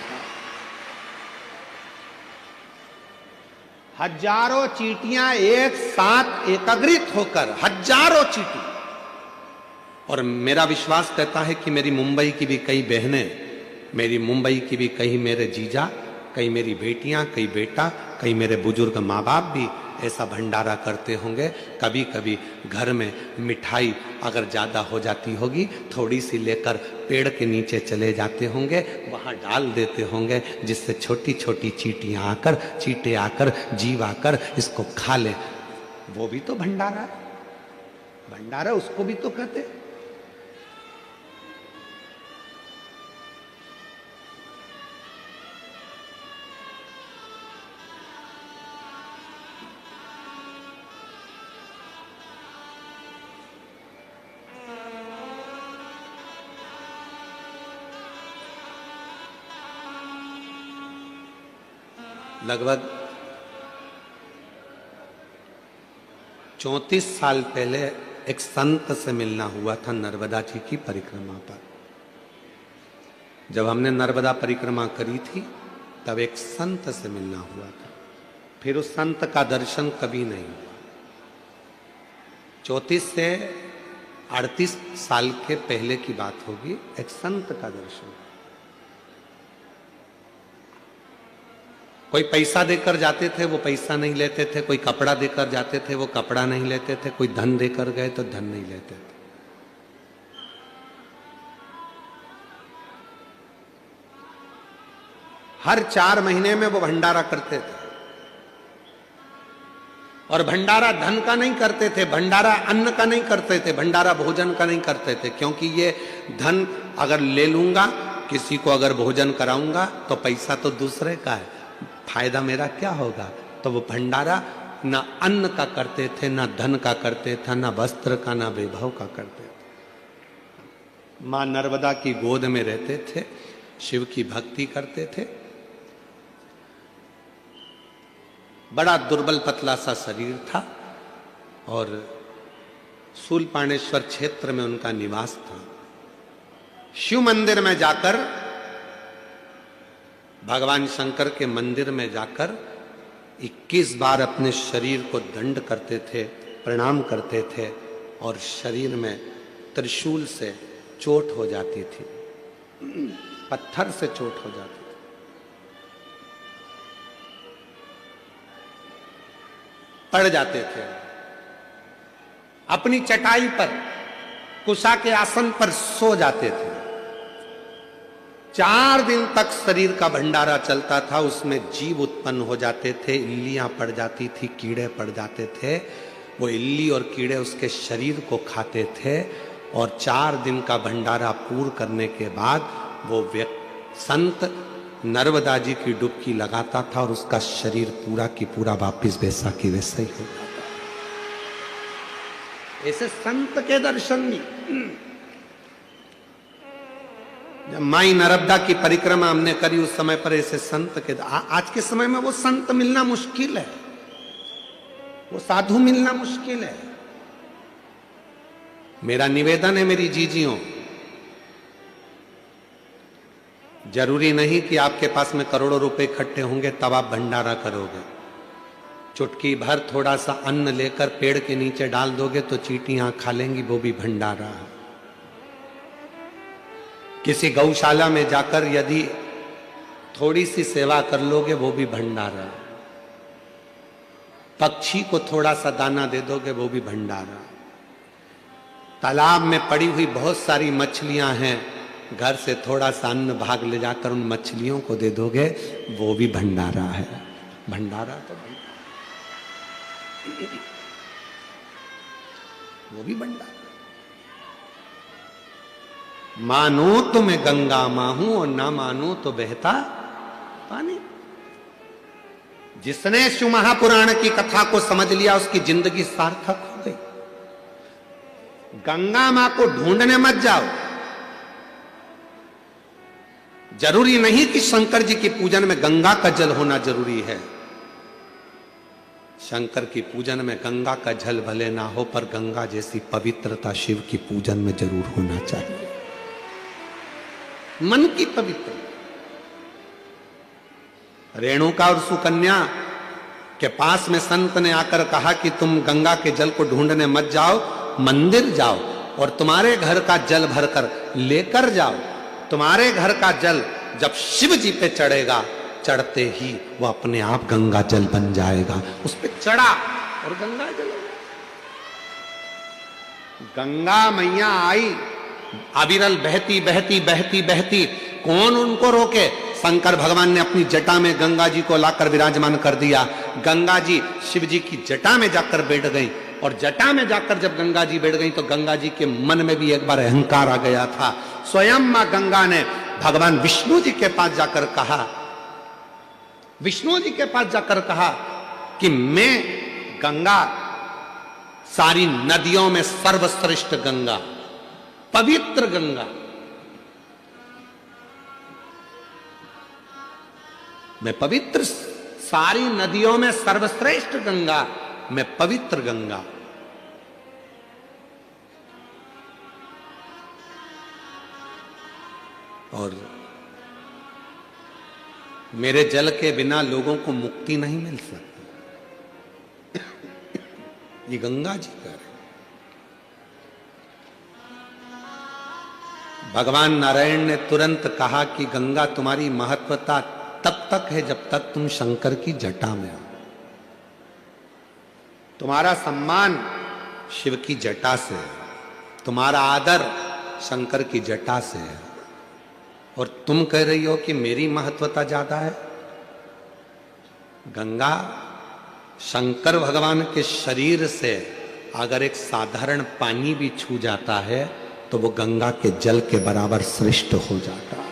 हजारों चींटियां एक साथ एकत्रित होकर, हजारों चींटी। और मेरा विश्वास कहता है कि मेरी मुंबई की भी कई बहनें, मेरी मुंबई की भी कई मेरे जीजा, कई मेरी बेटियां, कई बेटा, कई मेरे बुजुर्ग माँ बाप भी ऐसा भंडारा करते होंगे। कभी कभी घर में मिठाई अगर ज़्यादा हो जाती होगी, थोड़ी सी लेकर पेड़ के नीचे चले जाते होंगे, वहाँ डाल देते होंगे, जिससे छोटी छोटी चींटियाँ आकर, चींटे आकर, जीव आकर इसको खा ले। वो भी तो भंडारा है, भंडारा उसको भी तो कहते हैं। लगभग 34 साल पहले एक संत से मिलना हुआ था नर्मदा जी की परिक्रमा पर। जब हमने नर्मदा परिक्रमा करी थी तब एक संत से मिलना हुआ था, फिर उस संत का दर्शन कभी नहीं हुआ। 34 से 38 साल के पहले की बात होगी, एक संत का दर्शन। कोई पैसा देकर जाते थे, वो पैसा नहीं लेते थे, कोई कपड़ा देकर जाते थे, वो कपड़ा नहीं लेते थे, कोई धन देकर गए तो धन नहीं लेते थे। हर 4 महीने में वो भंडारा करते थे, और भंडारा धन का नहीं करते थे, भंडारा अन्न का नहीं करते थे, भंडारा भोजन का नहीं करते थे, क्योंकि ये धन अगर ले लूंगा, किसी को अगर भोजन कराऊंगा तो पैसा तो दूसरे का है, फायदा मेरा क्या होगा। तो वो भंडारा ना अन्न का करते थे, ना धन का करते थे, ना वस्त्र का, ना वैभव का करते थे। मां नर्मदा की गोद में रहते थे, शिव की भक्ति करते थे। बड़ा दुर्बल पतला सा शरीर था, और शूलपाणेश्वर क्षेत्र में उनका निवास था। शिव मंदिर में जाकर, भगवान शंकर के मंदिर में जाकर 21 बार अपने शरीर को दंड करते थे, प्रणाम करते थे, और शरीर में त्रिशूल से चोट हो जाती थी, पत्थर से चोट हो जाती थी। पड़ जाते थे, अपनी चटाई पर, कुशा के आसन पर सो जाते थे। 4 दिन तक शरीर का भंडारा चलता था, उसमें जीव उत्पन्न हो जाते थे, इल्लियां पड़ जाती थी, कीड़े पड़ जाते थे। वो इल्ली और कीड़े उसके शरीर को खाते थे, और 4 दिन का भंडारा पूर्ण करने के बाद वो संत नर्मदा जी की डुबकी लगाता था, और उसका शरीर पूरा की पूरा वापिस वैसा की वैसा ही हो जाता। ऐसे संत के दर्शन भी। जब माई नर्मदा की परिक्रमा हमने करी, उस समय पर ऐसे संत के, आज के समय में वो संत मिलना मुश्किल है, वो साधु मिलना मुश्किल है। मेरा निवेदन है मेरी जीजियों, जरूरी नहीं कि आपके पास में करोड़ों रुपए इकट्ठे होंगे तब आप भंडारा करोगे। चुटकी भर थोड़ा सा अन्न लेकर पेड़ के नीचे डाल दोगे तो चींटियां खा लेंगी, वो भी भंडारा है। किसी गौशाला में जाकर यदि थोड़ी सी सेवा कर लोगे, वो भी भंडारा है। पक्षी को थोड़ा सा दाना दे दोगे, वो भी भंडारा। तालाब में पड़ी हुई बहुत सारी मछलियां हैं, घर से थोड़ा सा अन्न भाग ले जाकर उन मछलियों को दे दोगे, वो भी भंडारा है। भंडारा तो वो भी भंडारा। मानो तो मैं गंगा मां हूं, और ना मानो तो बहता पानी। जिसने शिव महापुराण की कथा को समझ लिया, उसकी जिंदगी सार्थक हो गई। गंगा मां को ढूंढने मत जाओ। जरूरी नहीं कि शंकर जी की पूजन में गंगा का जल होना जरूरी है। शंकर की पूजन में गंगा का जल भले ना हो, पर गंगा जैसी पवित्रता शिव की पूजन में जरूर होना चाहिए। मन की पवित्रता। रेणुका और सुकन्या के पास में संत ने आकर कहा कि तुम गंगा के जल को ढूंढने मत जाओ, मंदिर जाओ और तुम्हारे घर का जल भरकर लेकर जाओ। तुम्हारे घर का जल जब शिव जी पे चढ़ेगा, चढ़ते ही वो अपने आप गंगा जल बन जाएगा। उस पे चढ़ा और गंगा जल हो गया। गंगा मैया आई, अविरल बहती बहती बहती बहती। कौन उनको रोके? शंकर भगवान ने अपनी जटा में गंगा जी को लाकर विराजमान कर दिया। गंगा जी शिव जी की जटा में जाकर बैठ गई, और जटा में जाकर जब गंगा जी बैठ गई तो गंगा जी के मन में भी एक बार अहंकार आ गया था। स्वयं मां गंगा ने भगवान विष्णु जी के पास जाकर कहा, विष्णु जी के पास जाकर कहा कि मैं गंगा, सारी नदियों में सर्वश्रेष्ठ गंगा, पवित्र गंगा, मैं पवित्र, सारी नदियों में सर्वश्रेष्ठ गंगा, मैं पवित्र गंगा। और मेरे जल के बिना लोगों को मुक्ति नहीं मिल सकती। ये गंगा जी कर भगवान नारायण ने तुरंत कहा कि गंगा तुम्हारी महत्वता तब तक है जब तक तुम शंकर की जटा में हो। तुम्हारा सम्मान शिव की जटा से है, तुम्हारा आदर शंकर की जटा से है, और तुम कह रही हो कि मेरी महत्वता ज्यादा है। गंगा शंकर भगवान के शरीर से अगर एक साधारण पानी भी छू जाता है तो वो गंगा के जल के बराबर श्रेष्ठ हो जाता है।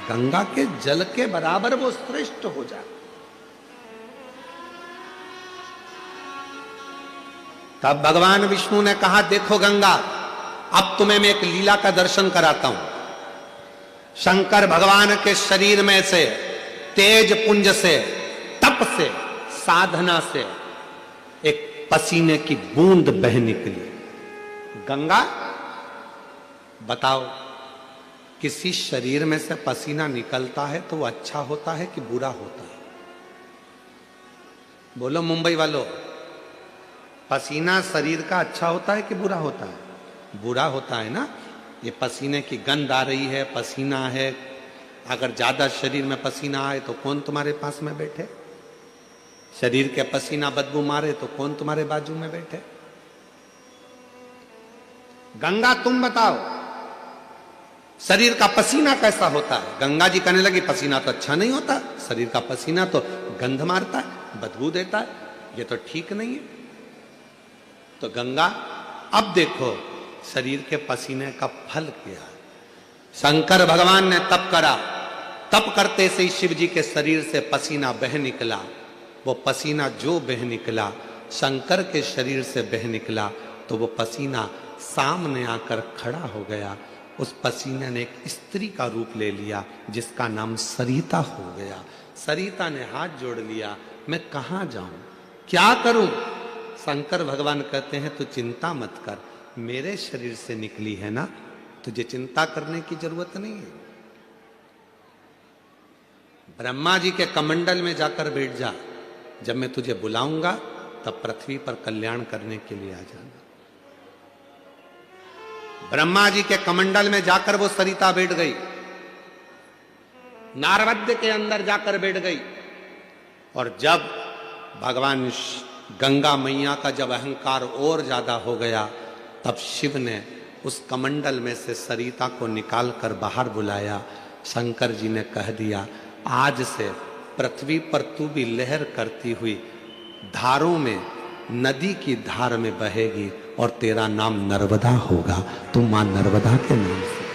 गंगा के जल के बराबर वो श्रेष्ठ हो जाता। तब भगवान विष्णु ने कहा, देखो गंगा, अब तुम्हें मैं एक लीला का दर्शन कराता हूं। शंकर भगवान के शरीर में से, तेज पुंज से, तप से, साधना से एक पसीने की बूंद बह निकली। गंगा, बताओ, किसी शरीर में से पसीना निकलता है तो वो अच्छा होता है कि बुरा होता है? बोलो मुंबई वालों, पसीना शरीर का अच्छा होता है कि बुरा होता है? बुरा होता है ना। ये पसीने की गंध आ रही है, पसीना है, अगर ज्यादा शरीर में पसीना आए तो कौन तुम्हारे पास में बैठे? शरीर के पसीना बदबू मारे तो कौन तुम्हारे बाजू में बैठे? गंगा तुम बताओ, शरीर का पसीना कैसा होता है? गंगा जी कहने लगी, पसीना तो अच्छा नहीं होता, शरीर का पसीना तो गंध मारता है, बदबू देता है, ये तो ठीक नहीं है। तो गंगा, अब देखो शरीर के पसीने का फल क्या है। शंकर भगवान ने तप करा, तप करते से ही शिव जी के शरीर से पसीना बह निकला। वो पसीना जो बह निकला, शंकर के शरीर से बह निकला, तो वो पसीना सामने आकर खड़ा हो गया। उस पसीने ने एक स्त्री का रूप ले लिया जिसका नाम सरिता हो गया। सरिता ने हाथ जोड़ लिया, मैं कहां जाऊं, क्या करूं? शंकर भगवान कहते हैं, तू चिंता मत कर, मेरे शरीर से निकली है ना, तुझे चिंता करने की जरूरत नहीं है। ब्रह्मा जी के कमंडल में जाकर बैठ जा, जब मैं तुझे बुलाऊंगा तब पृथ्वी पर कल्याण करने के लिए आ जाना। ब्रह्मा जी के कमंडल में जाकर वो सरिता बैठ गई, नारवद्य के अंदर जाकर बैठ गई। और जब भगवान गंगा मैया का जब अहंकार और ज्यादा हो गया, तब शिव ने उस कमंडल में से सरिता को निकाल कर बाहर बुलाया। शंकर जी ने कह दिया, आज से पृथ्वी पर तू भी लहर करती हुई धारों में, नदी की धार में बहेगी और तेरा नाम नर्मदा होगा। तू मां नर्मदा के नाम से।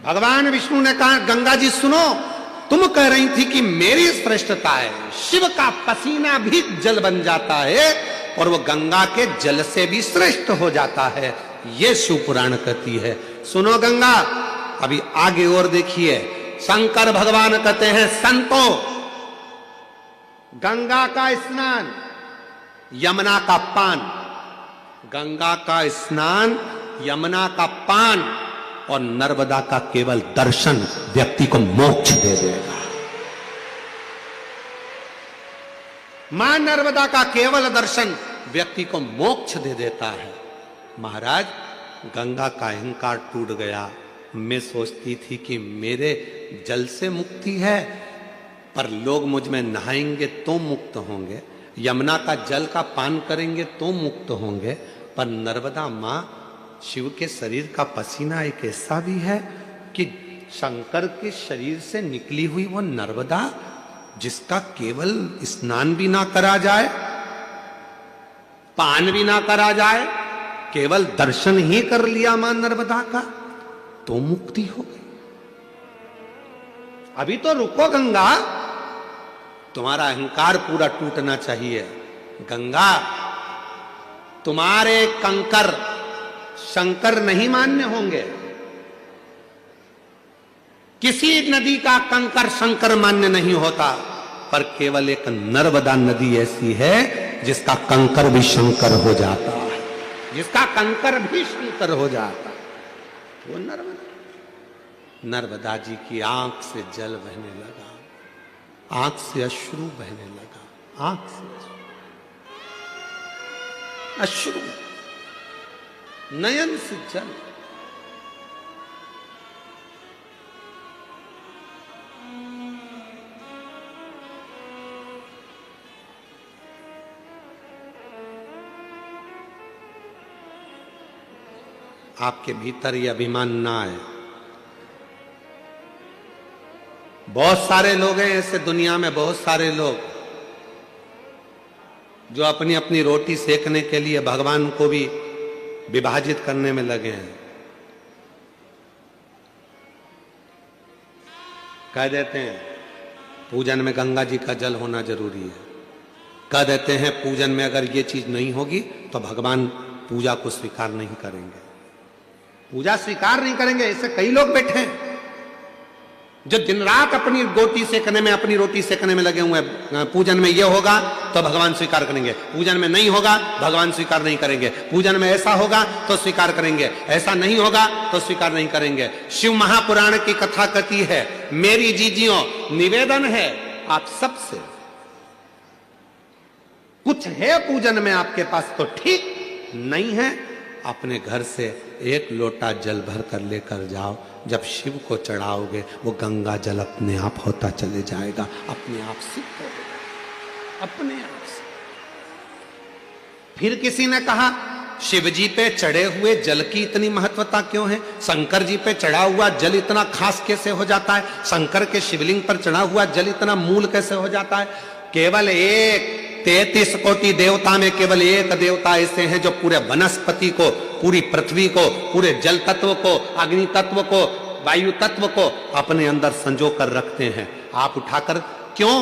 भगवान विष्णु ने कहा, गंगा जी सुनो, तुम कह रही थी कि मेरी श्रेष्ठता है, शिव का पसीना भी जल बन जाता है और वो गंगा के जल से भी श्रेष्ठ हो जाता है, ये शिव पुराण कहती है। सुनो गंगा, अभी आगे और देखिए, शंकर भगवान कहते हैं संतों, गंगा का स्नान, यमुना का पान, गंगा का स्नान, यमुना का पान और नर्मदा का केवल दर्शन व्यक्ति को मोक्ष दे देगा। मां नर्मदा का केवल दर्शन व्यक्ति को मोक्ष दे देता है। महाराज, गंगा का अहंकार टूट गया। मैं सोचती थी कि मेरे जल से मुक्ति है, पर लोग मुझ में नहाएंगे तो मुक्त होंगे, यमुना का जल का पान करेंगे तो मुक्त होंगे, पर नर्मदा मां शिव के शरीर का पसीना एक ऐसा भी है कि शंकर के शरीर से निकली हुई वो नर्मदा, जिसका केवल स्नान भी ना करा जाए, पान भी ना करा जाए, केवल दर्शन ही कर लिया मां नर्मदा का तो मुक्ति हो गई। अभी तो रुको गंगा, तुम्हारा अहंकार पूरा टूटना चाहिए। गंगा, तुम्हारे कंकर शंकर नहीं मान्य होंगे। किसी नदी का कंकर शंकर मान्य नहीं होता, पर केवल एक नर्मदा नदी ऐसी है जिसका कंकर भी शंकर हो जाता है, जिसका कंकर भी शंकर हो जाता है। वो नर्मदा, नर्मदा जी की आंख से जल बहने लगा, आंख से अश्रु बहने लगा, आंख से अश्रु, नयन से जल। आपके भीतर ये अभिमान ना आए। बहुत सारे लोग हैं ऐसे दुनिया में, बहुत सारे लोग जो अपनी अपनी रोटी सेकने के लिए भगवान को भी विभाजित करने में लगे हैं। कह देते हैं पूजन में गंगा जी का जल होना जरूरी है, कह देते हैं पूजन में अगर ये चीज नहीं होगी तो भगवान पूजा को स्वीकार नहीं करेंगे, पूजा स्वीकार नहीं करेंगे। ऐसे कई लोग बैठे हैं जो दिन रात अपनी रोटी सेकने में, अपनी रोटी सेकने में लगे हुए हैं। पूजन में ये होगा तो भगवान स्वीकार करेंगे, पूजन में नहीं होगा भगवान स्वीकार नहीं करेंगे, पूजन में ऐसा होगा तो स्वीकार करेंगे, ऐसा नहीं होगा तो स्वीकार नहीं करेंगे। शिव महापुराण की कथा कहती है, मेरी जीजियों निवेदन है आप सबसे, कुछ है पूजन में आपके पास तो ठीक, नहीं है अपने घर से एक लोटा जल भर कर लेकर जाओ, जब शिव को चढ़ाओगे वो गंगा जल अपने आप होता चले जाएगा, अपने आप सिद्ध हो जाएगा, अपने आप से। फिर किसी ने कहा शिव जी पे चढ़े हुए जल की इतनी महत्वता क्यों है, शंकर जी पे चढ़ा हुआ जल इतना खास कैसे हो जाता है, शंकर के शिवलिंग पर चढ़ा हुआ जल इतना मूल कैसे हो जाता है। केवल एक 33 कोटि देवता में केवल एक देवता ऐसे हैं जो पूरे वनस्पति को, पूरी पृथ्वी को, पूरे जल तत्व को, अग्नि तत्व को, वायु तत्व को अपने अंदर संजो कर रखते हैं। आप उठाकर क्यों,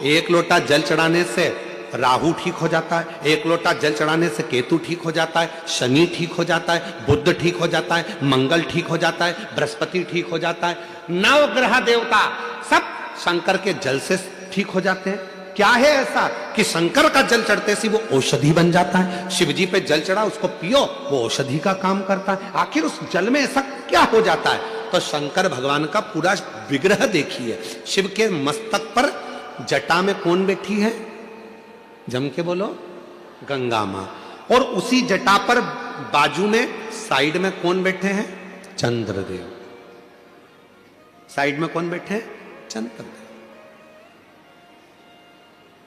एक लोटा जल चढ़ाने से राहु ठीक हो जाता है, एक लोटा जल चढ़ाने से केतु ठीक हो जाता है, शनि ठीक हो जाता है, बुध ठीक हो जाता है, मंगल ठीक हो जाता है, बृहस्पति ठीक हो जाता है, नवग्रह देवता सब शंकर के जल से ठीक हो जाते हैं। क्या है ऐसा कि शंकर का जल चढ़ते से वो औषधि बन जाता है, शिव जी पे जल चढ़ा उसको पियो वो औषधि का काम करता है। आखिर उस जल में ऐसा क्या हो जाता है। तो शंकर भगवान का पूरा विग्रह देखिए, शिव के मस्तक पर जटा में कौन बैठी है, जम के बोलो, गंगा मां, और उसी जटा पर बाजू में साइड में कौन बैठे हैं, चंद्रदेव। साइड में कौन बैठे हैं, चंद्रदेव।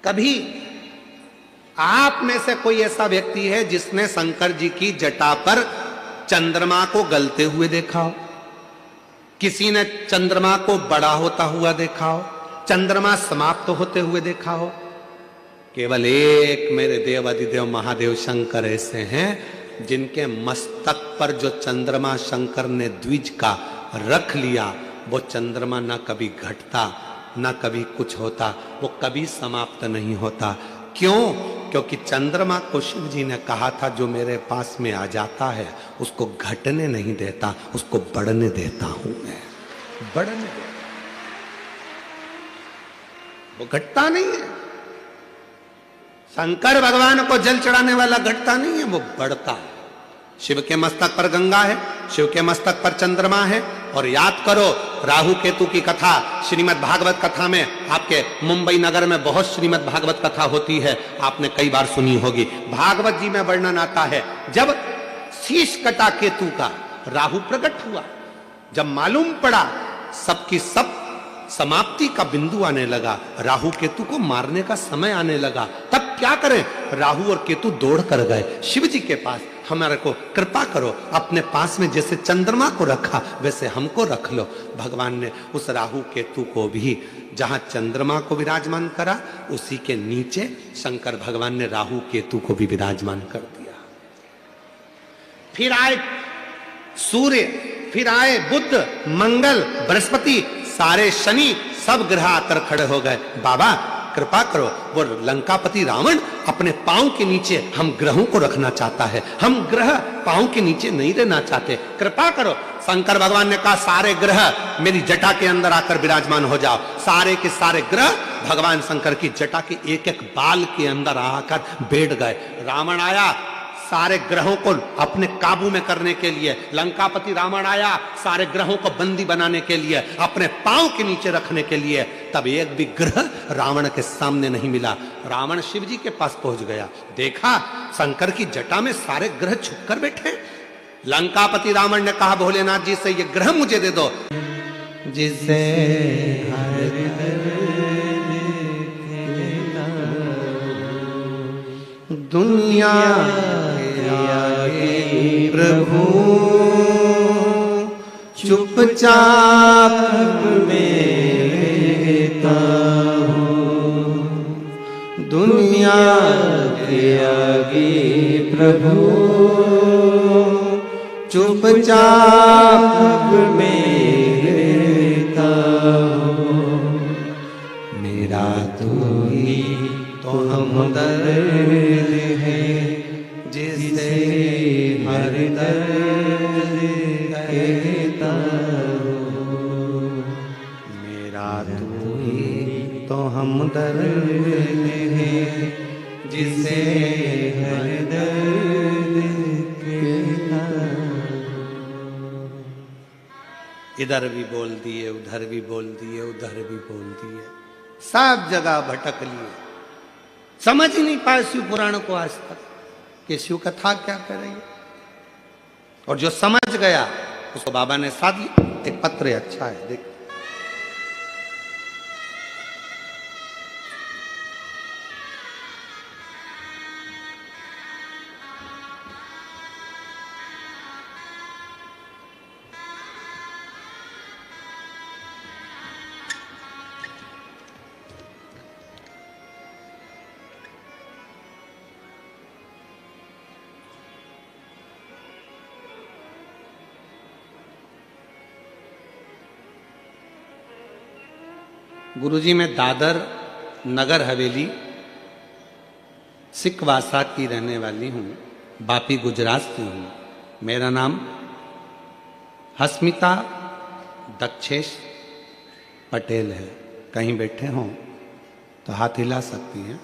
कभी आप में से कोई ऐसा व्यक्ति है जिसने शंकर जी की जटा पर चंद्रमा को गलते हुए देखा हो, किसी ने चंद्रमा को बड़ा होता हुआ देखा हो, चंद्रमा समाप्त होते हुए देखा हो। केवल एक मेरे देव अधिदेव महादेव शंकर ऐसे हैं जिनके मस्तक पर जो चंद्रमा शंकर ने द्विज का रख लिया, वो चंद्रमा ना कभी घटता ना कभी कुछ होता, वो कभी समाप्त नहीं होता। क्यों? क्योंकि चंद्रमा को शिव जी ने कहा था जो मेरे पास में आ जाता है उसको घटने नहीं देता, उसको बढ़ने देता हूं मैं, बढ़ने देता। वो घटता नहीं है। शंकर भगवान को जल चढ़ाने वाला घटता नहीं है, वो बढ़ता है। शिव के मस्तक पर गंगा है, शिव के मस्तक पर चंद्रमा है। और याद करो राहु केतु की कथा श्रीमद् भागवत कथा में, आपके मुंबई नगर में बहुत श्रीमद् भागवत कथा होती है, आपने कई बार सुनी होगी। भागवत जी में वर्णन आता है जब शीश कटा केतु का, राहु प्रकट हुआ, जब मालूम पड़ा सबकी सब समाप्ति का बिंदु आने लगा, राहु केतु को मारने का समय आने लगा, तब क्या करें? राहु और केतु दौड़ कर गए शिव जी के पास, हमारे को कृपा करो, अपने पास में जैसे चंद्रमा को रखा वैसे हमको रख लो। भगवान ने उस राहु केतु को भी जहां चंद्रमा को विराजमान करा, उसी के नीचे शंकर भगवान ने राहु केतु को भी विराजमान कर दिया। फिर आए सूर्य, फिर आए बुध, मंगल, बृहस्पति, सारे शनि, सब ग्रह आकर खड़े हो गए। बाबा कृपा करो, वो लंकापति रावण अपने पांव के नीचे हम ग्रहों को रखना चाहता है, हम ग्रह पांव के नीचे नहीं रहना चाहते, कृपा करो। शंकर भगवान ने कहा सारे ग्रह मेरी जटा के अंदर आकर विराजमान हो जाओ। सारे के सारे ग्रह भगवान शंकर की जटा के एक एक बाल के अंदर आकर बैठ गए। रावण आया सारे ग्रहों को अपने काबू में करने के लिए, लंकापति रावण आया सारे ग्रहों को बंदी बनाने के लिए, अपने पांव के नीचे रखने के लिए। तब एक भी ग्रह रावण के सामने नहीं मिला। रावण शिव जी के पास पहुंच गया, देखा शंकर की जटा में सारे ग्रह छुप कर बैठे। लंकापति रावण ने कहा भोलेनाथ जी से ये ग्रह मुझे दे दो, जिसे दुनिया प्रभु चुपचाप रहता हूँ, दुनिया के आगे प्रभु चुपचाप रहता हूँ। मेरा तो ही तो हमदर्द है, जिसे हर दर्द कहता हूँ। मेरा तू ही तो हमदर्द है, जिसे हर दर्द कहता हूँ। इधर भी बोल दिए, उधर भी बोल दिए, उधर भी बोल दिए, सब जगह भटक लिए, समझ ही नहीं पाए शिव पुराण को आज तक कि शिव कथा क्या करेंगे। और जो समझ गया उसको बाबा ने साथ लिया। एक पत्र है, अच्छा है, देख। गुरुजी मैं दादर नगर हवेली सिकवासा की रहने वाली हूँ, बापी गुजरात से हूँ। मेरा नाम हस्मिता दक्षेश पटेल है। कहीं बैठे हों तो हाथ हिला सकती हैं,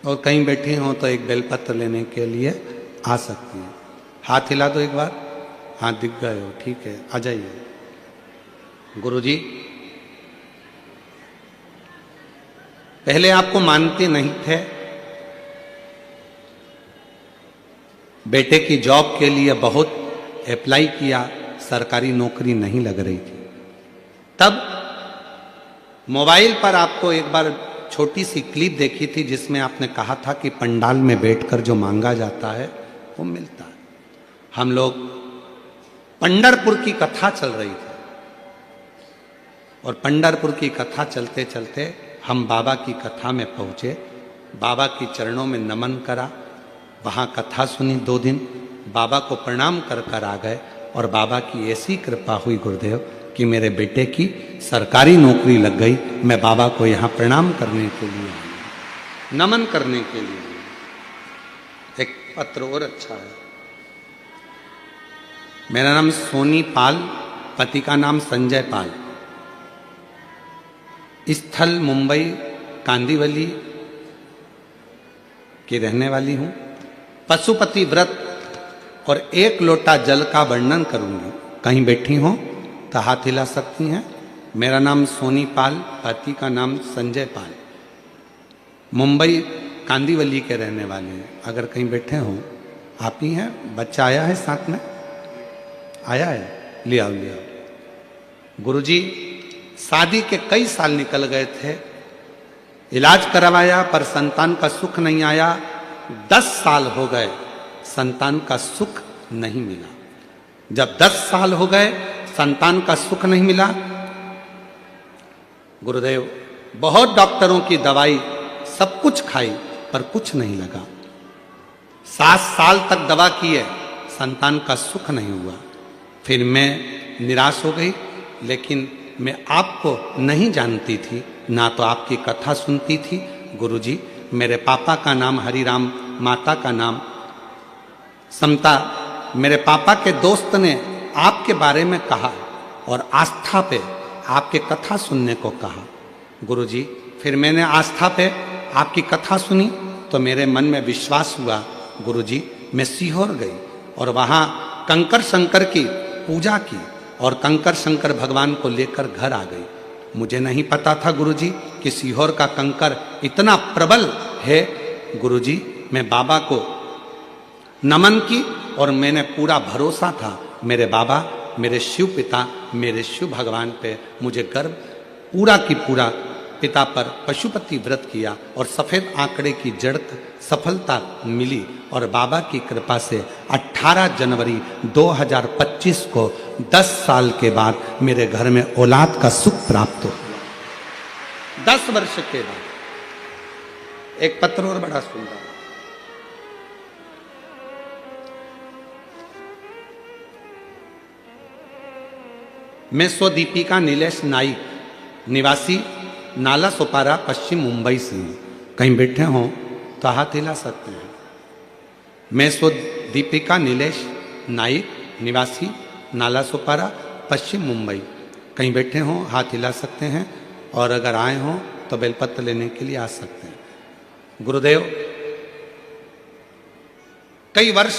और कहीं बैठी हों तो एक बेलपत्र लेने के लिए आ सकती हैं। हाथ हिला दो एक बार, हाथ दिख गए हो, ठीक है, आ जाइए। गुरुजी पहले आपको मानते नहीं थे, बेटे की जॉब के लिए बहुत अप्लाई किया, सरकारी नौकरी नहीं लग रही थी। तब मोबाइल पर आपको एक बार छोटी सी क्लिप देखी थी जिसमें आपने कहा था कि पंडाल में बैठकर जो मांगा जाता है वो मिलता है। हम लोग पंढरपुर की कथा चल रही थी, और पंढरपुर की कथा चलते चलते हम बाबा की कथा में पहुँचे, बाबा की चरणों में नमन करा, वहाँ कथा सुनी 2 दिन, बाबा को प्रणाम कर कर आ गए। और बाबा की ऐसी कृपा हुई गुरुदेव कि मेरे बेटे की सरकारी नौकरी लग गई। मैं बाबा को यहाँ प्रणाम करने के लिए आया, नमन करने के लिए आया। एक पत्र और अच्छा है। मेरा नाम सोनी पाल, पति का नाम संजय पाल। स्थल मुंबई कांदिवली की रहने वाली हूं। पशुपति व्रत और 1 लोटा जल का वर्णन करूंगी। कहीं बैठी हो तो हाथ हिला सकती हैं। मेरा नाम सोनी पाल, पति का नाम संजय पाल, मुंबई कांदिवली के रहने वाले हैं। अगर कहीं बैठे हो, आप ही हैं। बच्चा आया है साथ में, आया है, ले आओ ले आओ। गुरुजी, शादी के कई साल निकल गए थे, इलाज करवाया पर संतान का सुख नहीं आया। 10 साल हो गए, संतान का सुख नहीं मिला। जब 10 साल हो गए संतान का सुख नहीं मिला, गुरुदेव बहुत डॉक्टरों की दवाई सब कुछ खाई पर कुछ नहीं लगा। 7 साल तक दवा की है, संतान का सुख नहीं हुआ। फिर मैं निराश हो गई, लेकिन मैं आपको नहीं जानती थी, ना तो आपकी कथा सुनती थी। गुरुजी, मेरे पापा का नाम हरिराम, माता का नाम समता। मेरे पापा के दोस्त ने आपके बारे में कहा और आस्था पे आपके कथा सुनने को कहा। गुरुजी, फिर मैंने आस्था पे आपकी कथा सुनी तो मेरे मन में विश्वास हुआ। गुरुजी, मैं सीहोर गई और वहाँ कंकर शंकर की पूजा की और कंकर शंकर भगवान को लेकर घर आ गई। मुझे नहीं पता था गुरुजी कि सीहोर का कंकर इतना प्रबल है। गुरुजी, मैं बाबा को नमन की और मैंने पूरा भरोसा था मेरे बाबा, मेरे शिव पिता, मेरे शिव भगवान पे मुझे गर्व पूरा की पूरा पिता पर पशुपति व्रत किया और सफ़ेद आंकड़े की जड़ सफलता मिली। और बाबा की कृपा से 18 जनवरी 2025 को 10 साल के बाद मेरे घर में औलाद का सुख प्राप्त हुआ। 10 वर्ष के बाद। एक पत्र और बड़ा सुंदर, मैं स्वदीपिका नीलेश नाइक, निवासी नाला सोपारा, पश्चिम मुंबई से हूँ। कहीं बैठे हों तो हाथ हिला सकते हैं। मैं स्वदीपिका नीलेश नाइक, निवासी नाला सोपारा, पश्चिम मुंबई। कहीं बैठे हों, हाथ हिला सकते हैं। और अगर आए हों तो बेलपत्र लेने के लिए आ सकते हैं। गुरुदेव, कई वर्ष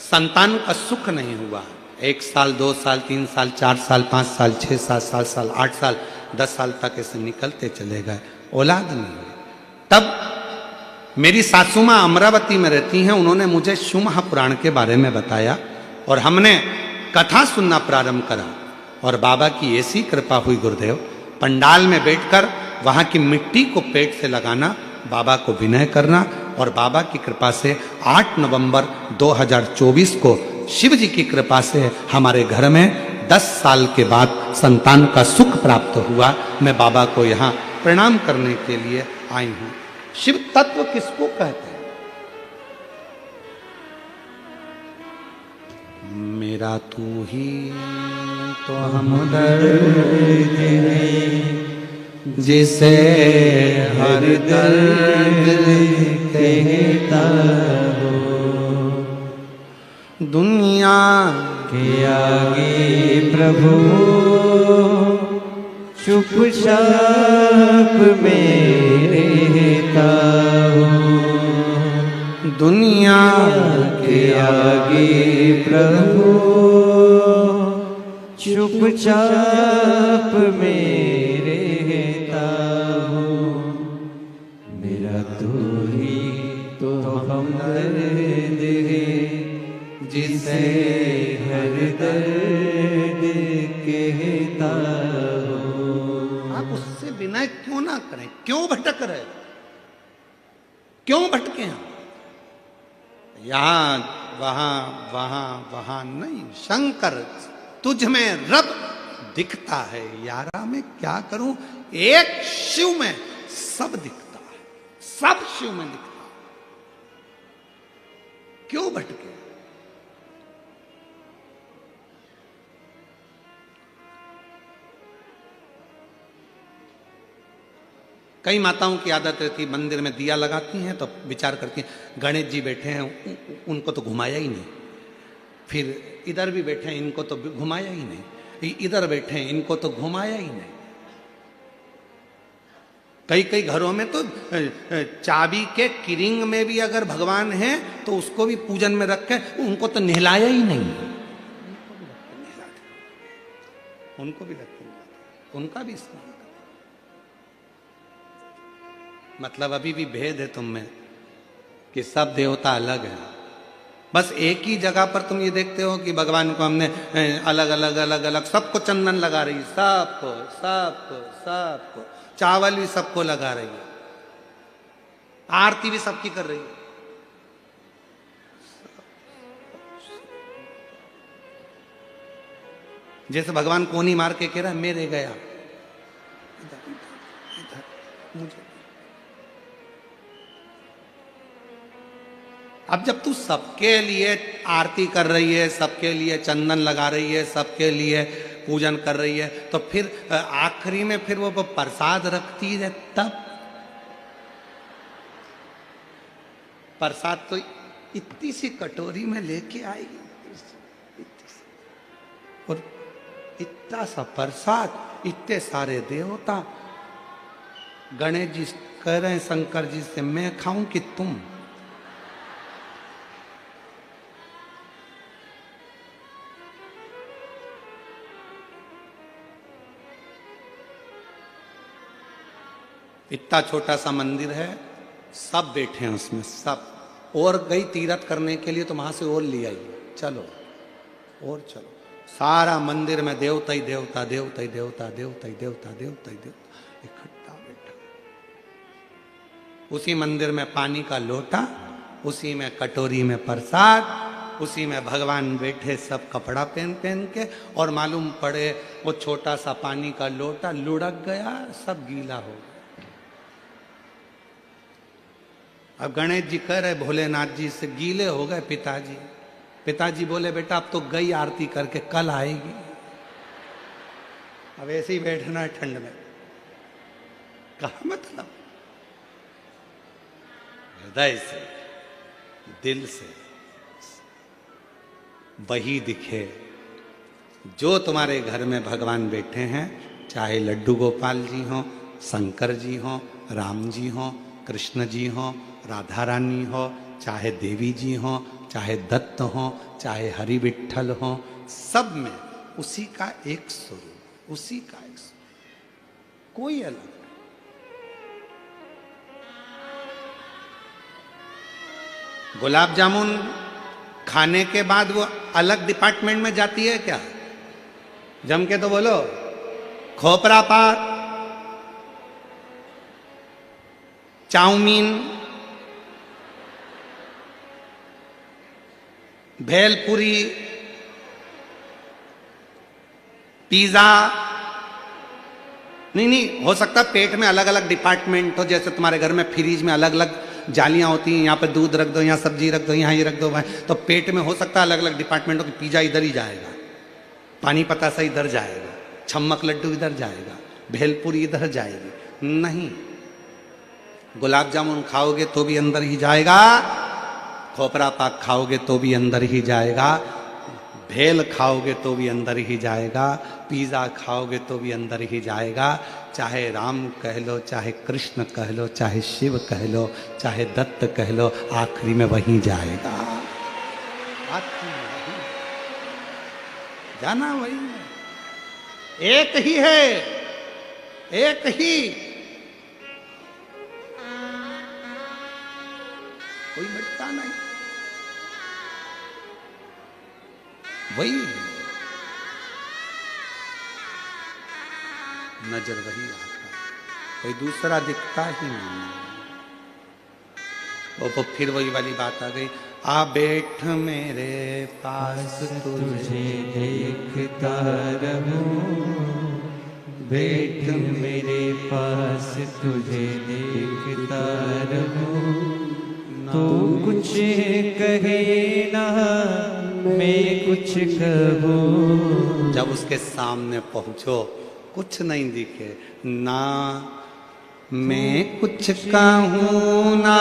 संतान का सुख नहीं हुआ। 1 साल, 2 साल, 3 साल, 4 साल, 5 साल, 6 साल, 7 साल, 8 साल, 10 साल तक ऐसे निकलते चले गए, औलाद नहीं हुई। तब मेरी सासू माँ अमरावती में रहती हैं, उन्होंने मुझे शिव महापुराण के बारे में बताया और हमने कथा सुनना प्रारंभ करा। और बाबा की ऐसी कृपा हुई गुरुदेव, पंडाल में बैठकर वहाँ की मिट्टी को पेट से लगाना, बाबा को विनय करना और बाबा की कृपा से 8 नवंबर 2024 को शिव जी की कृपा से हमारे घर में 10 साल के बाद संतान का सुख प्राप्त हुआ। मैं बाबा को यहाँ प्रणाम करने के लिए आई हूँ। शिव तत्व किसको कहते हैं? मेरा तू ही तो हमदर्द है, जिसे हर दर्द कहता हो। दुनिया के आगे प्रभु चुपचाप में रहता हूँ। दुनिया के आगे प्रभु चुपचाप में रहता हूँ। मेरा तू ही तो हमदर्द है, जिसे हर दर्द कहता हूँ। आप उससे विनय क्यों ना करें? क्यों भटक रहे? क्यों भटके हैं? यहाँ वहां वहां वहां नहीं। शंकर तुझ में रब दिखता है, यारा मैं क्या करूं? एक शिव में सब दिखता है, सब शिव में दिखता है। क्यों भटके? कई माताओं की आदत रहती है, मंदिर में दिया लगाती हैं तो विचार करती हैं गणेश जी बैठे हैं, उनको तो घुमाया ही नहीं। फिर इधर भी बैठे हैं, इनको तो घुमाया ही नहीं। इधर बैठे हैं, इनको तो घुमाया ही नहीं। कई कई घरों में तो चाबी के किरिंग में भी अगर भगवान है तो उसको भी पूजन में रख के उनको तो नहलाया ही नहीं, उनको भी रख के उनका भी स्नान कर। मतलब अभी भी भेद है तुम में कि सब देवता अलग है। बस एक ही जगह पर तुम ये देखते हो कि भगवान को हमने अलग अलग अलग अलग सबको चंदन लगा रही, सबको सबको सबको, चावल भी सबको लगा रही है, आरती भी सबकी कर रही है। जैसे भगवान कोनी मार के कह रहा है मेरे गया, इधर इधर इधर मुझे। अब जब तू सबके लिए आरती कर रही है, सबके लिए चंदन लगा रही है, सबके लिए पूजन कर रही है, तो फिर आखिरी में फिर वो प्रसाद रखती है, तब प्रसाद तो इतनी सी कटोरी में लेके आएगी और इतना सा प्रसाद, इतने सारे देवता। गणेश जी कह रहे हैं शंकर जी से, मैं खाऊं कि तुम? इतना छोटा सा मंदिर है, सब बैठे हैं उसमें, सब। और गई तीरथ करने के लिए तो वहां से और ले आई, चलो और चलो। सारा मंदिर में देवता ही देवता, देवता ही देवता, देवता ही देवता, देवता ही देवता इकट्ठा बैठा। उसी मंदिर में पानी का लोटा, उसी में कटोरी में प्रसाद, उसी में भगवान बैठे सब कपड़ा पहन पहन के। और मालूम पड़े वो छोटा सा पानी का लोटा लुढ़क गया, सब गीला हो गया। अब गणेश जी कह रहे भोलेनाथ जी से, गीले हो गए पिताजी। पिताजी बोले बेटा अब तो गई आरती करके, कल आएगी। अब ऐसे ही बैठना है ठंड में, कहा मतलब हृदय से, दिल से वही दिखे जो तुम्हारे घर में भगवान बैठे हैं, चाहे लड्डू गोपाल जी हो, शंकर जी हो, राम जी हो, कृष्ण जी हो, राधा रानी हो, चाहे देवी जी हो, चाहे दत्त हो, चाहे हरि विठ्ठल हो, सब में उसी का एक स्वरूप, उसी का एक स्वरूप, कोई अलग नहीं। गुलाब जामुन खाने के बाद वो अलग डिपार्टमेंट में जाती है क्या? जम के तो बोलो। खोपरा पाक, चाउमीन, भेलपुरी, पिज्जा, नहीं हो सकता पेट में अलग अलग डिपार्टमेंट हो। जैसे तुम्हारे घर में फ्रिज में अलग अलग जालियां होती हैं, यहाँ पे दूध रख दो, यहाँ सब्जी रख दो, यहाँ ये रख दो, तो पेट में हो सकता है अलग अलग डिपार्टमेंट हो कि पिज्जा इधर ही जाएगा, पानी पतासा इधर जाएगा, छम्मक लड्डू इधर जाएगा, भेलपुरी इधर जाएगी। नहीं, गुलाब जामुन खाओगे तो भी अंदर ही जाएगा, खोपरा पाक खाओगे तो भी अंदर ही जाएगा, भेल खाओगे तो भी अंदर ही जाएगा, पिज़्ज़ा खाओगे तो भी अंदर ही जाएगा। चाहे राम कह लो, चाहे कृष्ण कह लो, चाहे शिव कह लो, चाहे दत्त कह लो, आखिरी में वहीं जाएगा। आखिरी में वहीं जाना, वही एक ही है, एक ही, कोई मिटता नहीं, वही नजर वही आता, कोई दूसरा दिखता ही नहीं। वो फिर वही वाली बात आ गई, आ बैठ मेरे पास तुझे देखता रहूं, बैठ मेरे पास तुझे देखता रहूं, तो कुछ कहे ना मैं कुछ कहूं। जब उसके सामने पहुंचो कुछ नहीं दिखे, ना मैं कुछ कहूं ना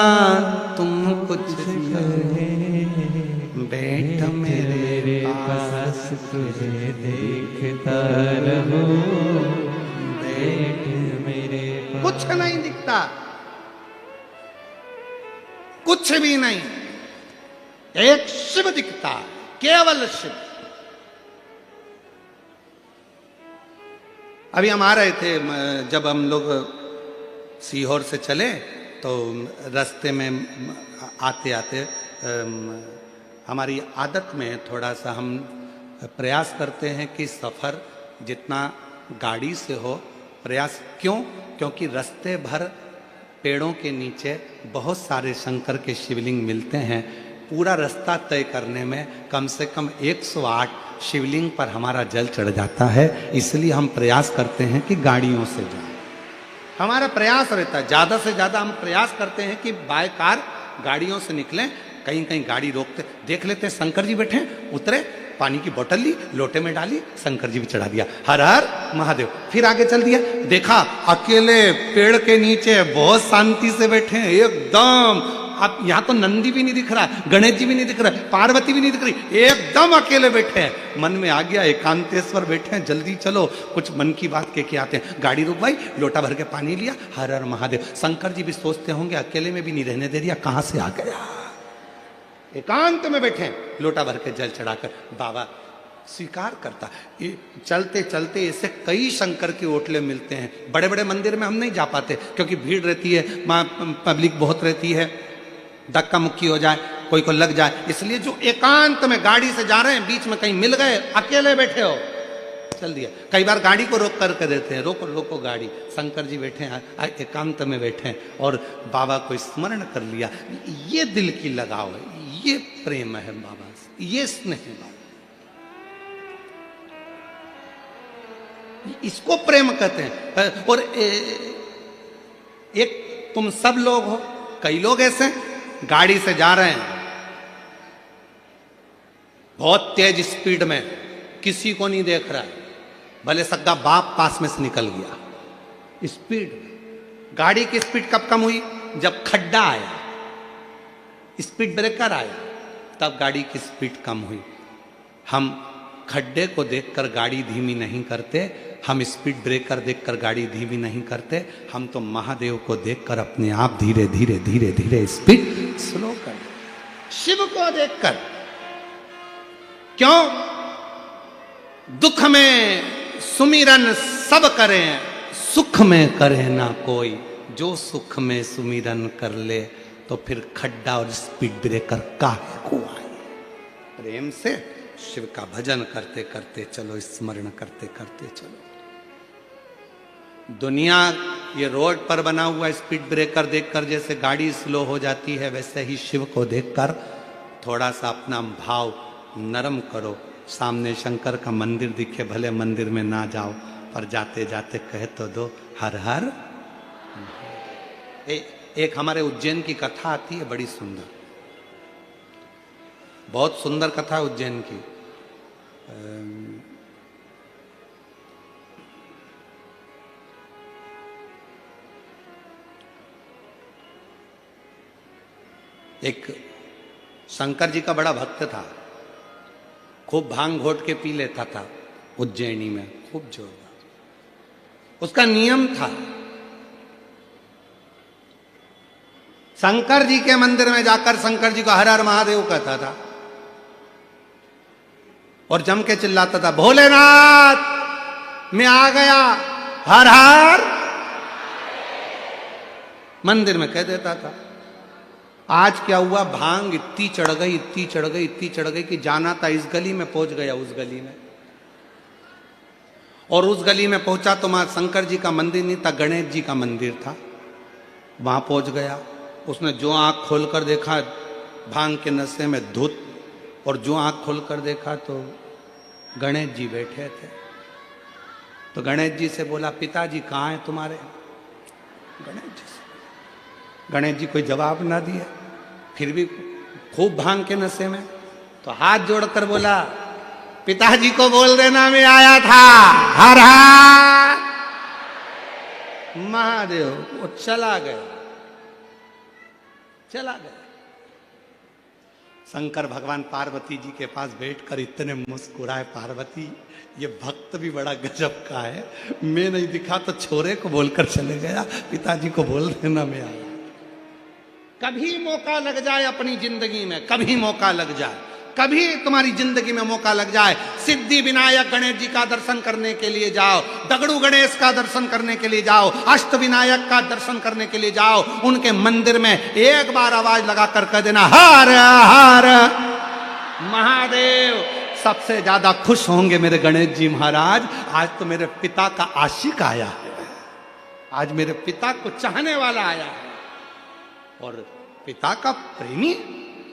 तुम कुछ कहे, बैठ मेरे पास तुझे देखता रहूं, बैठ मेरे पास कुछ नहीं दिखता, कुछ भी नहीं, एक शिव दिखता है, केवल शिव। अभी हम आ रहे थे, जब हम लोग सीहोर से चले तो रास्ते में आते आते हमारी आदत में थोड़ा सा हम प्रयास करते हैं कि सफ़र जितना गाड़ी से हो, प्रयास क्यों? क्योंकि रास्ते भर पेड़ों के नीचे बहुत सारे शंकर के शिवलिंग मिलते हैं। पूरा रास्ता तय करने में कम से कम 108 शिवलिंग पर हमारा जल चढ़ जाता है। इसलिए हम प्रयास करते हैं कि गाड़ियों से जाएं। हमारा प्रयास रहता है, ज़्यादा से ज़्यादा हम प्रयास करते हैं कि बाय कार गाड़ियों से निकलें। कहीं कहीं गाड़ी रोकते, देख लेते हैं शंकर जी बैठे हैं, उतरे, पानी की बोतल ली, लोटे में डाली, शंकर जी भी चढ़ा दिया, हर हर महादेव। फिर आगे चल दिया, देखा अकेले पेड़ के नीचे बहुत शांति से बैठे हैं एकदम। अब यहाँ तो नंदी भी नहीं दिख रहा, गणेश जी भी नहीं दिख रहा, पार्वती भी नहीं दिख रही, एकदम अकेले बैठे हैं। मन में आ गया एकांतेश्वर बैठे हैं, जल्दी चलो कुछ मन की बात कह के आते हैं। गाड़ी रुकवाई, लोटा भर के पानी लिया, हर हर महादेव। शंकर जी भी सोचते होंगे अकेले में भी नहीं रहने दे दिया, कहां से आ गया। एकांत में बैठे, लोटा भर के जल चढ़ाकर बाबा स्वीकार करता। ये चलते चलते ऐसे कई शंकर के ओटले मिलते हैं। बड़े बड़े मंदिर में हम नहीं जा पाते क्योंकि भीड़ रहती है, वहाँ पब्लिक बहुत रहती है, धक्का मुक्की हो जाए, कोई को लग जाए। इसलिए जो एकांत में गाड़ी से जा रहे हैं, बीच में कहीं मिल गए, अकेले बैठे हो, चल दिया। कई बार गाड़ी को रोक करके देते हैं, रोको रोको गाड़ी, शंकर जी बैठे हैं, एकांत में बैठे हैं और बाबा को स्मरण कर लिया। ये दिल की लगाव है, ये प्रेम है बाबा से, ये स्नेह है बाबा, इसको प्रेम कहते हैं। और एक तुम सब लोग हो, कई लोग ऐसे गाड़ी से जा रहे हैं बहुत तेज स्पीड में, किसी को नहीं देख रहा है, भले सगा बाप पास में से निकल गया। स्पीड, गाड़ी की स्पीड कब कम हुई? जब खड्डा आया, स्पीड ब्रेकर आया, तब गाड़ी की स्पीड कम हुई। हम खड्डे को देखकर गाड़ी धीमी नहीं करते, हम स्पीड ब्रेकर देखकर गाड़ी धीमी नहीं करते, हम तो महादेव को देखकर अपने आप धीरे धीरे धीरे धीरे स्पीड स्लो कर, शिव को देखकर। क्यों? दुख में सुमिरन सब करें, सुख में करे ना कोई। जो सुख में सुमिरन कर ले तो फिर खड्डा और स्पीड ब्रेकर काहे को आए। प्रेम से शिव का भजन करते करते चलो, स्मरण करते करते चलो। दुनिया ये रोड पर बना हुआ स्पीड ब्रेकर देखकर जैसे गाड़ी स्लो हो जाती है, वैसे ही शिव को देखकर थोड़ा सा अपना भाव नरम करो। सामने शंकर का मंदिर दिखे, भले मंदिर में ना जाओ, पर जाते जाते कह तो दो हर हर। एक हमारे उज्जैन की कथा आती है, बड़ी सुंदर, बहुत सुंदर कथा उज्जैन की। एक शंकर जी का बड़ा भक्त था, खूब भांग घोट के पी लेता था उज्जैनी में, खूब जोर। उसका नियम था, शंकर जी के मंदिर में जाकर शंकर जी को हर हर महादेव कहता था और जम के चिल्लाता था, भोलेनाथ मैं आ गया, हर हर। मंदिर में कह देता था। आज क्या हुआ, भांग इतनी चढ़ गई, इतनी चढ़ गई, इतनी चढ़ गई कि जाना था इस गली में, पहुंच गया उस गली में। और उस गली में पहुंचा तो वहां शंकर जी का मंदिर नहीं था, गणेश जी का मंदिर था। वहां पहुंच गया, उसने जो आंख खोलकर देखा भांग के नशे में धुत, और जो आंख खोलकर देखा तो गणेश जी बैठे थे। तो गणेश जी से बोला, पिताजी कहाँ हैं तुम्हारे? गणेश जी कोई जवाब ना दिया, फिर भी खूब भांग के नशे में। तो हाथ जोड़कर बोला, पिताजी को बोल देना मैं आया था, हर हर महादेव। वो चला गया, चला गया। शंकर भगवान पार्वती जी के पास बैठकर इतने मुस्कुराए, पार्वती ये भक्त भी बड़ा गजब का है, मैं नहीं दिखा तो छोरे को बोलकर चले गया, पिताजी को बोल देना मैं आया। कभी मौका लग जाए अपनी जिंदगी में, कभी मौका लग जाए, कभी तुम्हारी जिंदगी में मौका लग जाए, सिद्धि विनायक गणेश जी का दर्शन करने के लिए जाओ, दगड़ू गणेश का दर्शन करने के लिए जाओ, अष्ट विनायक का दर्शन करने के लिए जाओ, उनके मंदिर में एक बार आवाज लगा कर कह देना हर हर महादेव। सबसे ज्यादा खुश होंगे मेरे गणेश जी महाराज, आज तो मेरे पिता का आशिक आया है, आज मेरे पिता को चाहने वाला आया है, और पिता का प्रेमी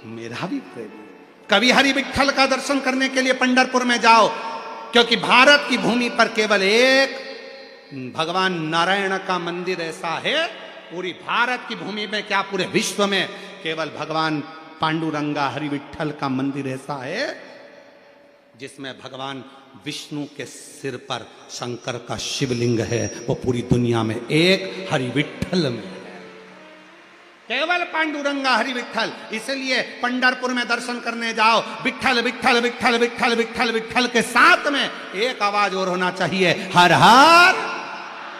मेरा भी प्रेमी। कभी हरि विठ्ठल का दर्शन करने के लिए पंढरपुर में जाओ, क्योंकि भारत की भूमि पर केवल एक भगवान नारायण का मंदिर ऐसा है, पूरी भारत की भूमि में क्या पूरे विश्व में केवल भगवान पांडुरंगा हरि विठ्ठल का मंदिर ऐसा है जिसमें भगवान विष्णु के सिर पर शंकर का शिवलिंग है, वो पूरी दुनिया में एक हरि विठ्ठल में, केवल पांडुरंगा हरि विठ्ठल। इसलिए पंढरपुर में दर्शन करने जाओ, विठ्ठल विठ्ठल विठ्ठल विठ्ठल विठ्ठल विठ्ठल के साथ में एक आवाज और होना चाहिए, हर हर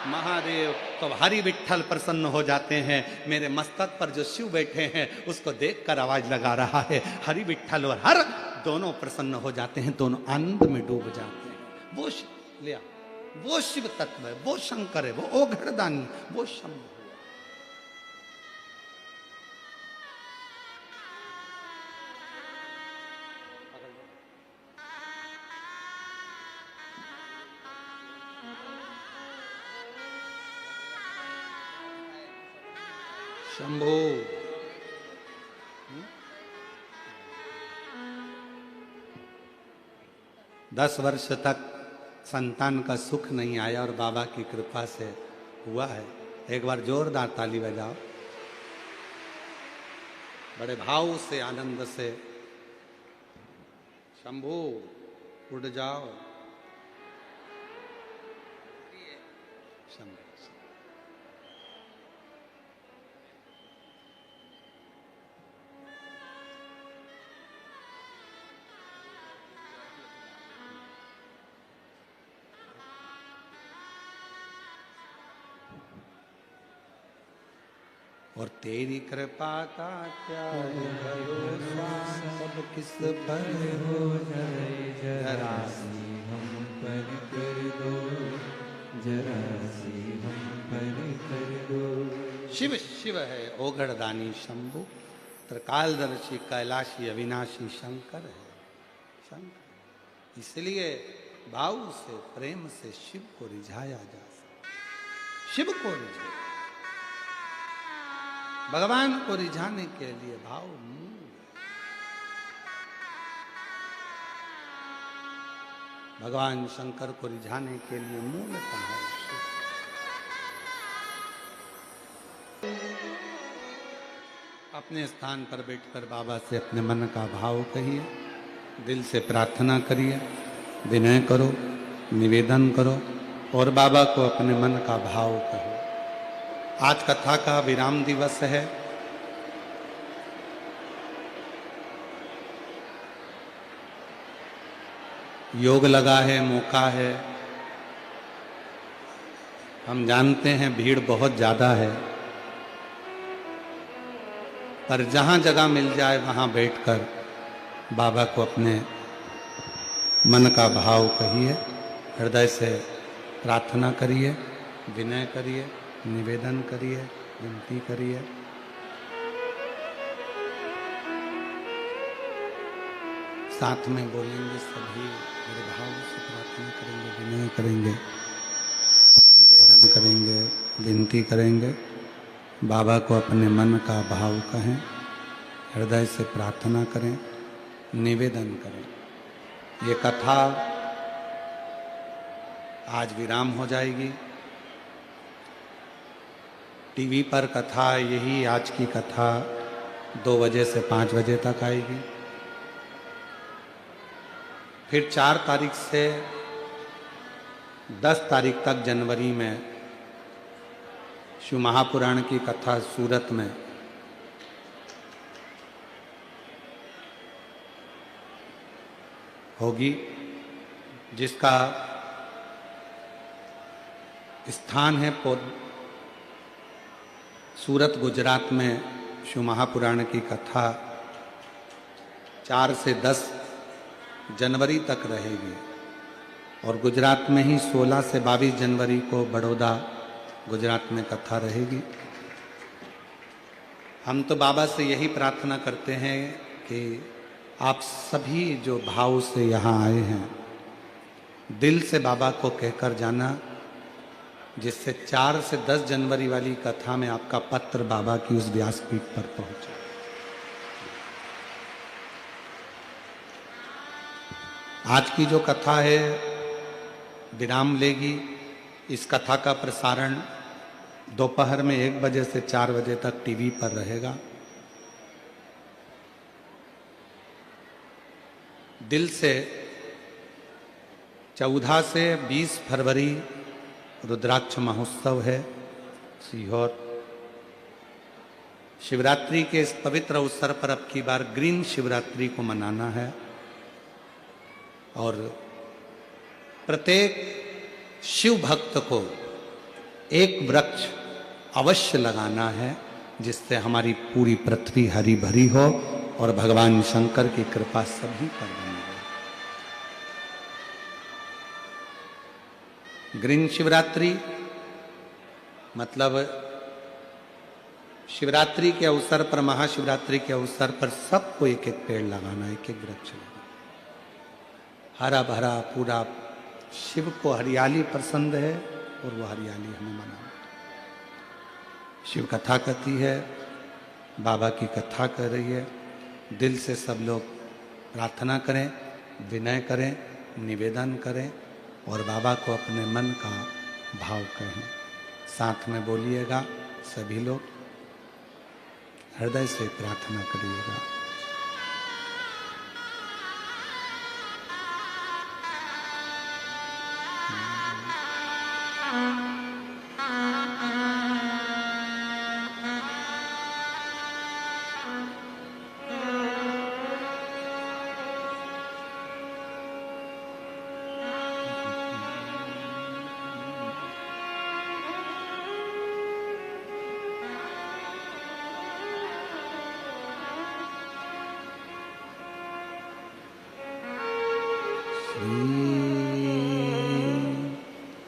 महादेव। तो हरि विठ्ठल प्रसन्न हो जाते हैं। मेरे मस्तक पर जो शिव बैठे हैं उसको देखकर आवाज लगा रहा है, हरि विठ्ठल और हर दोनों प्रसन्न हो जाते हैं, दोनों आनंद में डूब जाते हैं। वो शिव लिया, वो शिव तत्व है, वो शंकर है, वो ओघड़दानी, वो शंभु। शंभो 10 वर्ष तक संतान का सुख नहीं आया और बाबा की कृपा से हुआ है। एक बार जोरदार ताली बजाओ, बड़े भाव से आनंद से। शंभो उड़ जाओ, शंभो। और तेरी कृपा का क्या है भरोसा, सब किस पर हो जाए, जरा सी हम पर कर दो, जरा सी हम पर कर दो। शिव शिव है ओघड़दानी शंभु, त्रिकालदर्शी कैलाशी अविनाशी शंकर है शंकर। इसलिए भाव से प्रेम से शिव को रिझाया जा सकता, शिव को रिझाया, भगवान को रिझाने के लिए भाव मूल। भगवान शंकर को रिझाने के लिए मूल है। अपने स्थान पर बैठकर बाबा से अपने मन का भाव कहिए, दिल से प्रार्थना करिए, विनय करो, निवेदन करो और बाबा को अपने मन का भाव कहो। आज कथा का विराम दिवस है। योग लगा है, मौका है। हम जानते हैं भीड़ बहुत ज्यादा है, पर जहां जगह मिल जाए वहां बैठकर बाबा को अपने मन का भाव कहिए, हृदय से प्रार्थना करिए, विनय करिए, निवेदन करिए, विनती करिए। साथ में बोलेंगे सभी, मेरे भाव से प्रार्थना करेंगे, विनय करेंगे, निवेदन करेंगे, विनती करेंगे। बाबा को अपने मन का भाव कहें, हृदय से प्रार्थना करें, निवेदन करें। ये कथा आज विराम हो जाएगी। टीवी पर कथा यही आज की कथा 2 बजे से 5 बजे तक आएगी। फिर 4 तारीख से 10 तारीख तक जनवरी में शिव महापुराण की कथा सूरत में होगी, जिसका स्थान है सूरत, गुजरात में शिव महापुराण की कथा 4 से 10 जनवरी तक रहेगी और गुजरात में ही 16 से 22 जनवरी को बड़ौदा गुजरात में कथा रहेगी। हम तो बाबा से यही प्रार्थना करते हैं कि आप सभी जो भाव से यहाँ आए हैं, दिल से बाबा को कहकर जाना, जिससे 4 से 10 जनवरी वाली कथा में आपका पत्र बाबा की उस व्यासपीठ पर पहुंचे। आज की जो कथा है विराम लेगी। इस कथा का प्रसारण दोपहर में 1 बजे से 4 बजे तक टीवी पर रहेगा। दिल से 14 से 20 फरवरी रुद्राक्ष महोत्सव है सीहोर। शिवरात्रि के इस पवित्र अवसर पर अब की बार ग्रीन शिवरात्रि को मनाना है और प्रत्येक शिव भक्त को एक वृक्ष अवश्य लगाना है, जिससे हमारी पूरी पृथ्वी हरी भरी हो और भगवान शंकर की कृपा सभी पर बनी रहे। ग्रीन शिवरात्रि मतलब शिवरात्रि के अवसर पर, महाशिवरात्रि के अवसर पर सबको एक एक पेड़ लगाना, एक एक वृक्ष लगाना, हरा भरा पूरा। शिव को हरियाली पसंद है और वो हरियाली हमें मनाना। शिव कथा कहती है, बाबा की कथा कर रही है। दिल से सब लोग प्रार्थना करें, विनय करें, निवेदन करें और बाबा को अपने मन का भाव कहें। साथ में बोलिएगा, सभी लोग हृदय से प्रार्थना करिएगा।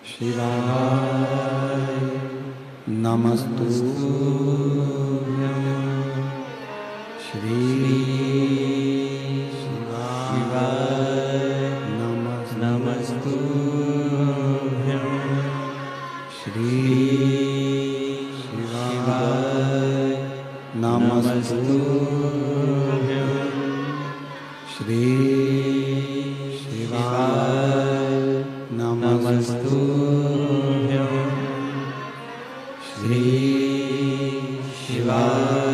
शिवाय नमस्तुभ्यं श्री शिवाय नमस्तुभ्यं श्री शिवाय नमस्तुभ्यं श्री शिवाय नमस्तुभ्यं श्री शिवाय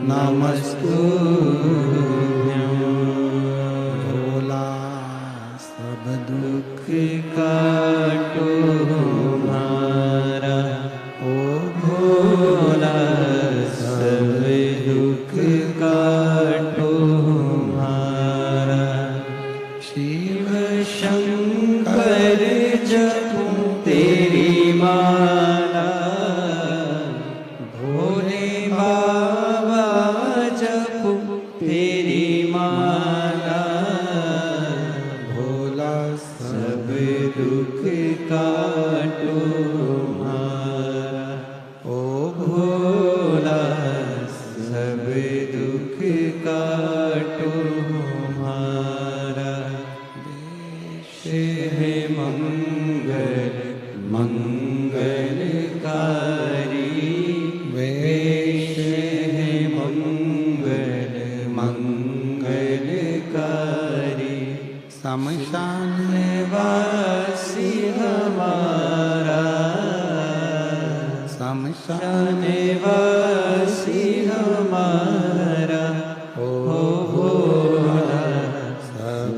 नमस्तुभ्यं। भोला सब दुख काटो हमारा, ओ भोला सब दुख काटो हमारा। शिव शंकर जपो तेरी माला, भोले बाबा जपो तेरी माला। भोला सब दुख काटो हमारा, ओ भोला सब दुख काटो हमारा। देश है मंगल मंगलकारी, वेश है मंगल मंगलकारी। शमशान वासी हमारा, शमशान वासी हमारा। ओ भोला सब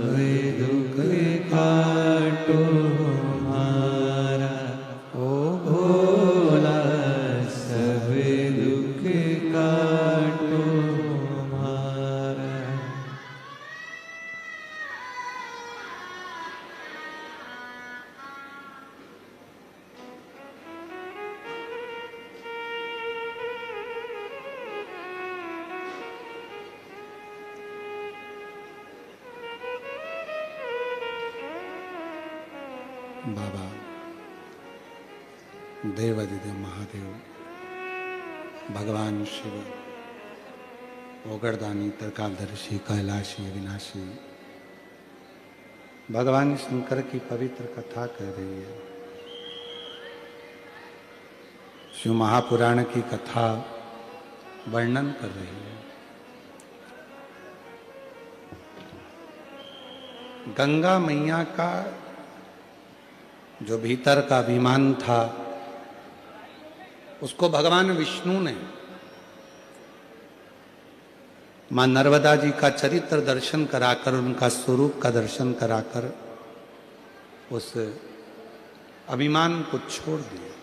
दुख काटो हमारा, ओ भोला सब दुख काटो हमारा। बाबा देवादिदेव महादेव भगवान शिव ओगरदानी त्रिकालदर्शी कैलाशी अविनाशी भगवान शंकर की पवित्र कथा कह रही है। शिव महापुराण की कथा वर्णन कर रही है। गंगा मैया का जो भीतर का अभिमान था उसको भगवान विष्णु ने मां नर्मदा जी का चरित्र दर्शन कराकर, उनका स्वरूप का दर्शन कराकर उस अभिमान को छोड़ दिया।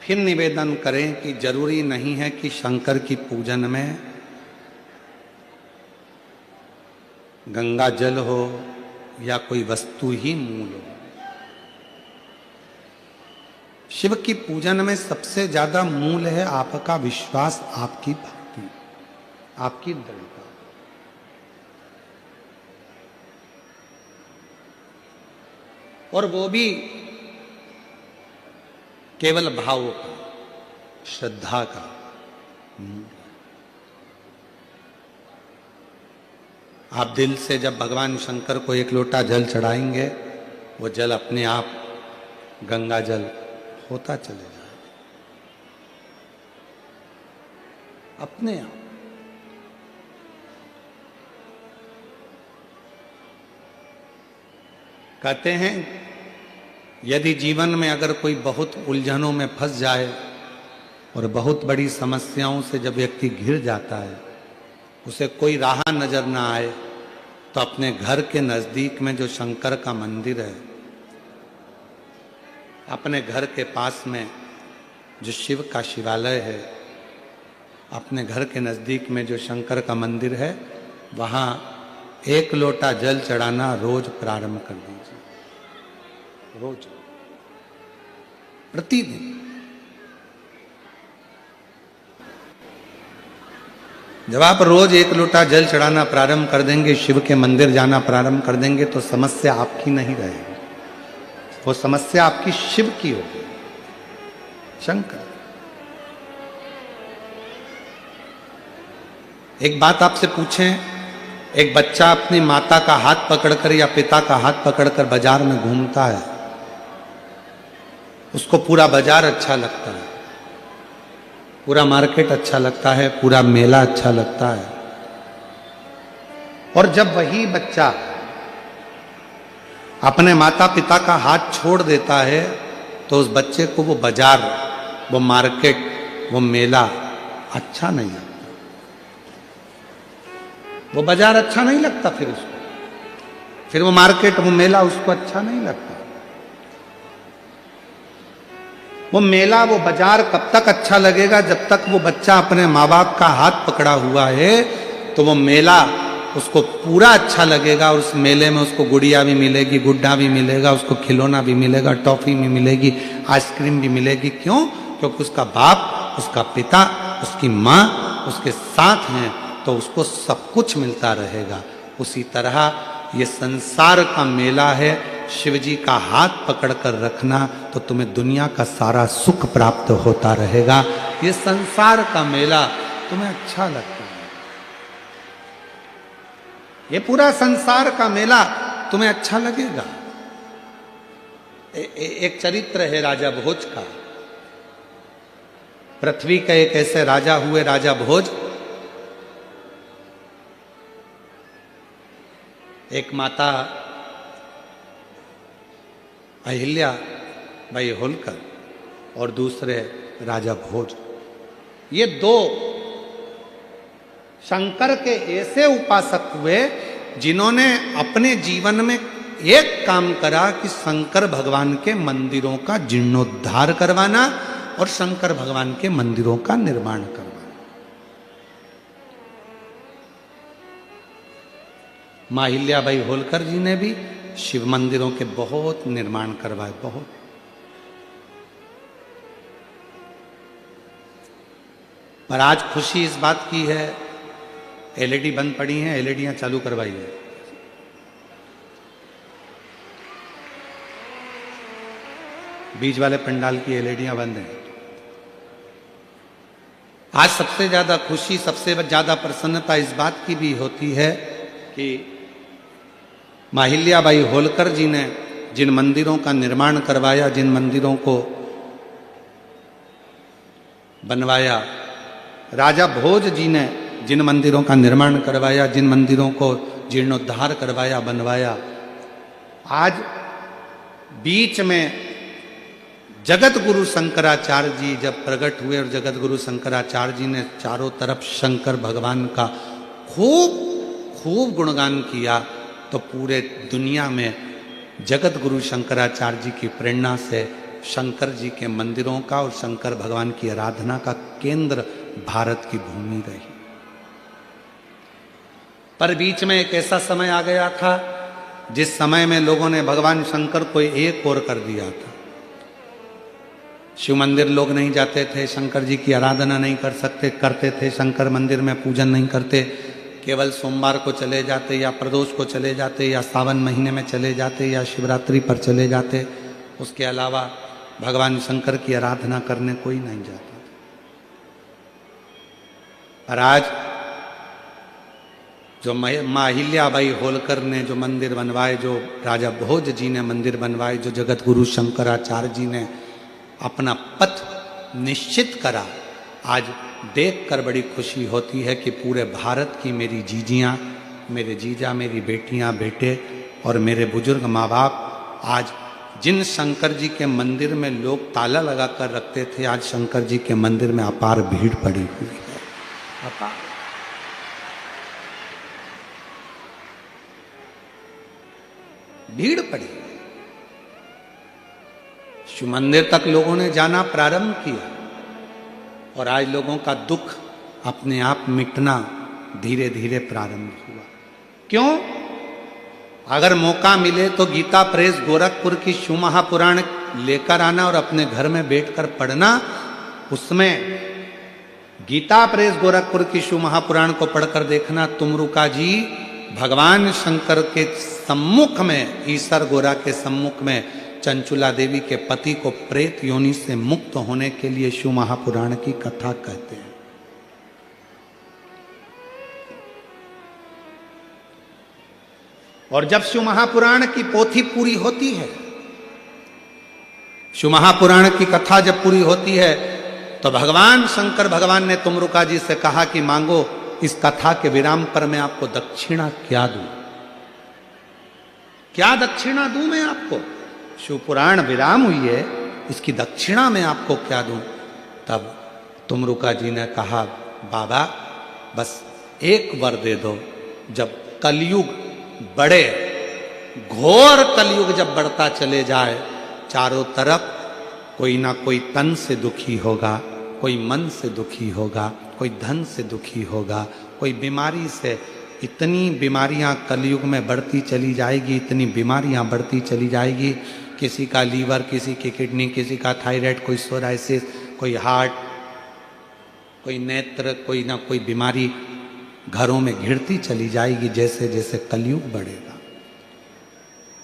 फिर निवेदन करें कि जरूरी नहीं है कि शंकर की पूजन में गंगा जल हो या कोई वस्तु ही मूल हो। शिव की पूजन में सबसे ज्यादा मूल है आपका विश्वास, आपकी भक्ति, आपकी दृढ़ता। और वो भी केवल भाव का, श्रद्धा का। आप दिल से जब भगवान शंकर को एक लोटा जल चढ़ाएंगे, वो जल अपने आप गंगा जल होता चले जाए, अपने आप। कहते हैं यदि जीवन में अगर कोई बहुत उलझनों में फंस जाए और बहुत बड़ी समस्याओं से जब व्यक्ति घिर जाता है, उसे कोई राह नजर ना आए, तो अपने घर के नजदीक में जो शंकर का मंदिर है, अपने घर के पास में जो शिव का शिवालय है, अपने घर के नजदीक में जो शंकर का मंदिर है, वहां एक लोटा जल चढ़ाना रोज प्रारंभ कर दीजिए। रोज, प्रतिदिन। जब आप रोज एक लोटा जल चढ़ाना प्रारंभ कर देंगे, शिव के मंदिर जाना प्रारंभ कर देंगे, तो समस्या आपकी नहीं रहेगी, वो समस्या आपकी शिव की होगी, शंकर। एक बात आपसे पूछें, एक बच्चा अपनी माता का हाथ पकड़कर या पिता का हाथ पकड़कर बाजार में घूमता है, उसको पूरा बाजार अच्छा लगता है, पूरा मार्केट अच्छा लगता है, पूरा मेला अच्छा लगता है। और जब वही बच्चा अपने माता पिता का हाथ छोड़ देता है, तो उस बच्चे को वो बाजार, वो मार्केट, वो मेला अच्छा नहीं लगता। वो बाजार अच्छा नहीं लगता फिर उसको, फिर वो मार्केट, वो मेला उसको अच्छा नहीं लगता। वो मेला, वो बाजार कब तक अच्छा लगेगा? जब तक वो बच्चा अपने माँ बाप का हाथ पकड़ा हुआ है, तो वो मेला उसको पूरा अच्छा लगेगा। और उस मेले में उसको गुड़िया भी मिलेगी, गुड्डा भी मिलेगा, उसको खिलौना भी मिलेगा, टॉफी भी मिलेगी, आइसक्रीम भी मिलेगी। क्यों? क्योंकि उसका बाप, उसका पिता, उसकी माँ उसके साथ हैं, तो उसको सब कुछ मिलता रहेगा। उसी तरह ये संसार का मेला है, शिवजी का हाथ पकड़कर रखना तो तुम्हें दुनिया का सारा सुख प्राप्त होता रहेगा। ये संसार का मेला तुम्हें अच्छा लगता है, ये पूरा संसार का मेला तुम्हें अच्छा लगेगा। एक चरित्र है राजा भोज का। पृथ्वी के एक ऐसे राजा हुए, राजा भोज। एक माता अहिल्या बाई होलकर और दूसरे राजा भोज, ये दो शंकर के ऐसे उपासक हुए जिन्होंने अपने जीवन में एक काम करा कि शंकर भगवान के मंदिरों का जीर्णोद्धार करवाना और शंकर भगवान के मंदिरों का निर्माण करवाना। मां अहिल्याबाई होलकर जी ने भी शिव मंदिरों के बहुत निर्माण करवाए, बहुत। पर आज खुशी इस बात की है, एलईडी बंद पड़ी हैं, एलईडियां चालू करवाई है। बीच वाले पंडाल की एलईडियां बंद हैं। आज सबसे ज्यादा खुशी, सबसे ज्यादा प्रसन्नता इस बात की भी होती है कि माहिल्याबाई होलकर जी ने जिन मंदिरों का निर्माण करवाया, जिन मंदिरों को बनवाया, राजा भोज जी ने जिन मंदिरों का निर्माण करवाया, जिन मंदिरों को जीर्णोद्धार करवाया, बनवाया, आज बीच में जगत गुरु शंकराचार्य जी जब प्रकट हुए और जगत गुरु शंकराचार्य जी ने चारों तरफ शंकर भगवान का खूब खूब गुणगान किया, तो पूरे दुनिया में जगत गुरु शंकराचार्य जी की प्रेरणा से शंकर जी के मंदिरों का और शंकर भगवान की आराधना का केंद्र भारत की भूमि रही। पर बीच में एक ऐसा समय आ गया था जिस समय में लोगों ने भगवान शंकर को एक और कर दिया था। शिव मंदिर लोग नहीं जाते थे, शंकर जी की आराधना नहीं करते थे, शंकर मंदिर में पूजन नहीं करते, केवल सोमवार को चले जाते या प्रदोष को चले जाते या सावन महीने में चले जाते या शिवरात्रि पर चले जाते। उसके अलावा भगवान शंकर की आराधना करने कोई नहीं जाता। और आज जो माहिल्याबाई होलकर ने जो मंदिर बनवाए, जो राजा भोज जी ने मंदिर बनवाए, जो जगत गुरु शंकराचार्य जी ने अपना पथ निश्चित करा, आज देखकर बड़ी खुशी होती है कि पूरे भारत की मेरी जीजियाँ, मेरे जीजा, मेरी बेटियाँ, बेटे और मेरे बुजुर्ग माँ बाप आज जिन शंकर जी के मंदिर में लोग ताला लगा कर रखते थे, आज शंकर जी के मंदिर में अपार भीड़ पड़ी हुई है। अपार भीड़ पड़ी। शिव मंदिर तक लोगों ने जाना प्रारंभ किया और आज लोगों का दुख अपने आप मिटना धीरे धीरे प्रारंभ हुआ। क्यों? अगर मौका मिले तो गीता प्रेस गोरखपुर की शिव महापुराण लेकर आना और अपने घर में बैठकर पढ़ना। उसमें गीता प्रेस गोरखपुर की शिव महापुराण को पढ़कर देखना, तुमरुका जी भगवान शंकर के सम्मुख में, ईसर गोरा के सम्मुख में चंचुला देवी के पति को प्रेत योनि से मुक्त होने के लिए शिव महापुराण की कथा कहते हैं। और जब शिव महापुराण की पोथी पूरी होती है, शिव महापुराण की कथा जब पूरी होती है, तो भगवान शंकर भगवान ने तुमरुका जी से कहा कि मांगो, इस कथा के विराम पर मैं आपको दक्षिणा क्या दूं? क्या दक्षिणा दूं मैं आपको? शिव पुराण विराम हुई है, इसकी दक्षिणा मैं आपको क्या दूं? तब तुमरुका जी ने कहा, बाबा बस एक वर दे दो। जब कलयुग बढ़े, घोर कलयुग जब बढ़ता चले जाए, चारों तरफ कोई ना कोई तन से दुखी होगा, कोई मन से दुखी होगा, कोई धन से दुखी होगा, कोई बीमारी से, इतनी बीमारियां कलयुग में बढ़ती चली जाएगी, इतनी बीमारियां बढ़ती चली जाएगी। किसी का लीवर, किसी की किडनी, किसी का थायराइड, कोई सोराइसिस, कोई हार्ट, कोई नेत्र, कोई ना कोई बीमारी घरों में घिरती चली जाएगी जैसे जैसे कलयुग बढ़ेगा।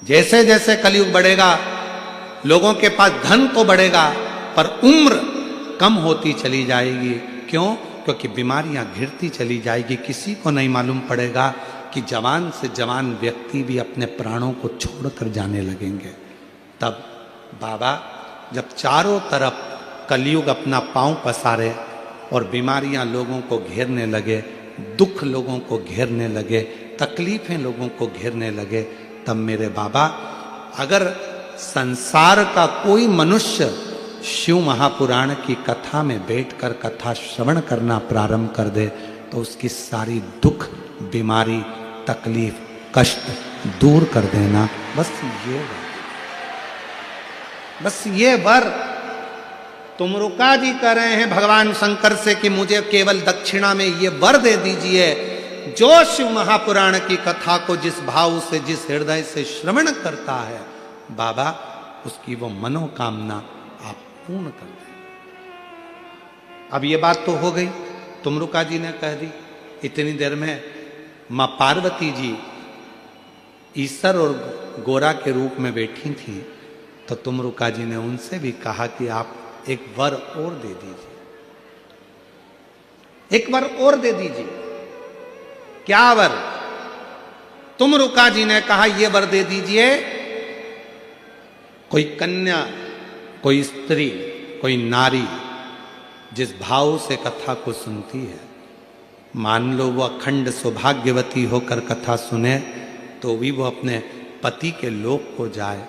जैसे जैसे कलयुग बढ़ेगा, लोगों के पास धन तो बढ़ेगा पर उम्र कम होती चली जाएगी। क्यों? क्योंकि बीमारियां घिरती चली जाएगी। किसी को नहीं मालूम पड़ेगा कि जवान से जवान व्यक्ति भी अपने प्राणों को छोड़कर जाने लगेंगे। तब बाबा जब चारों तरफ कलयुग अपना पांव पसारे और बीमारियां लोगों को घेरने लगे, दुख लोगों को घेरने लगे, तकलीफें लोगों को घेरने लगे, तब मेरे बाबा, अगर संसार का कोई मनुष्य शिव महापुराण की कथा में बैठकर कथा श्रवण करना प्रारंभ कर दे, तो उसकी सारी दुख, बीमारी, तकलीफ, कष्ट दूर कर देना। बस ये वर तुमरुका जी कह रहे हैं भगवान शंकर से कि मुझे केवल दक्षिणा में ये वर दे दीजिए, जो शिव महापुराण की कथा को जिस भाव से, जिस हृदय से श्रवण करता है, बाबा उसकी वो मनोकामना आप पूर्ण कर दें। अब ये बात तो हो गई, तुमरुका जी ने कह दी। इतनी देर में मां पार्वती जी ईसर और गोरा के रूप में बैठी थी तो तुमरुका जी ने उनसे भी कहा कि आप एक वर और दे दीजिए, एक वर और दे दीजिए। क्या वर? तुमरुका जी ने कहा ये वर दे दीजिए, कोई कन्या, कोई स्त्री, कोई नारी जिस भाव से कथा को सुनती है, मान लो वो अखंड सौभाग्यवती होकर कथा सुने तो भी वो अपने पति के लोक को जाए,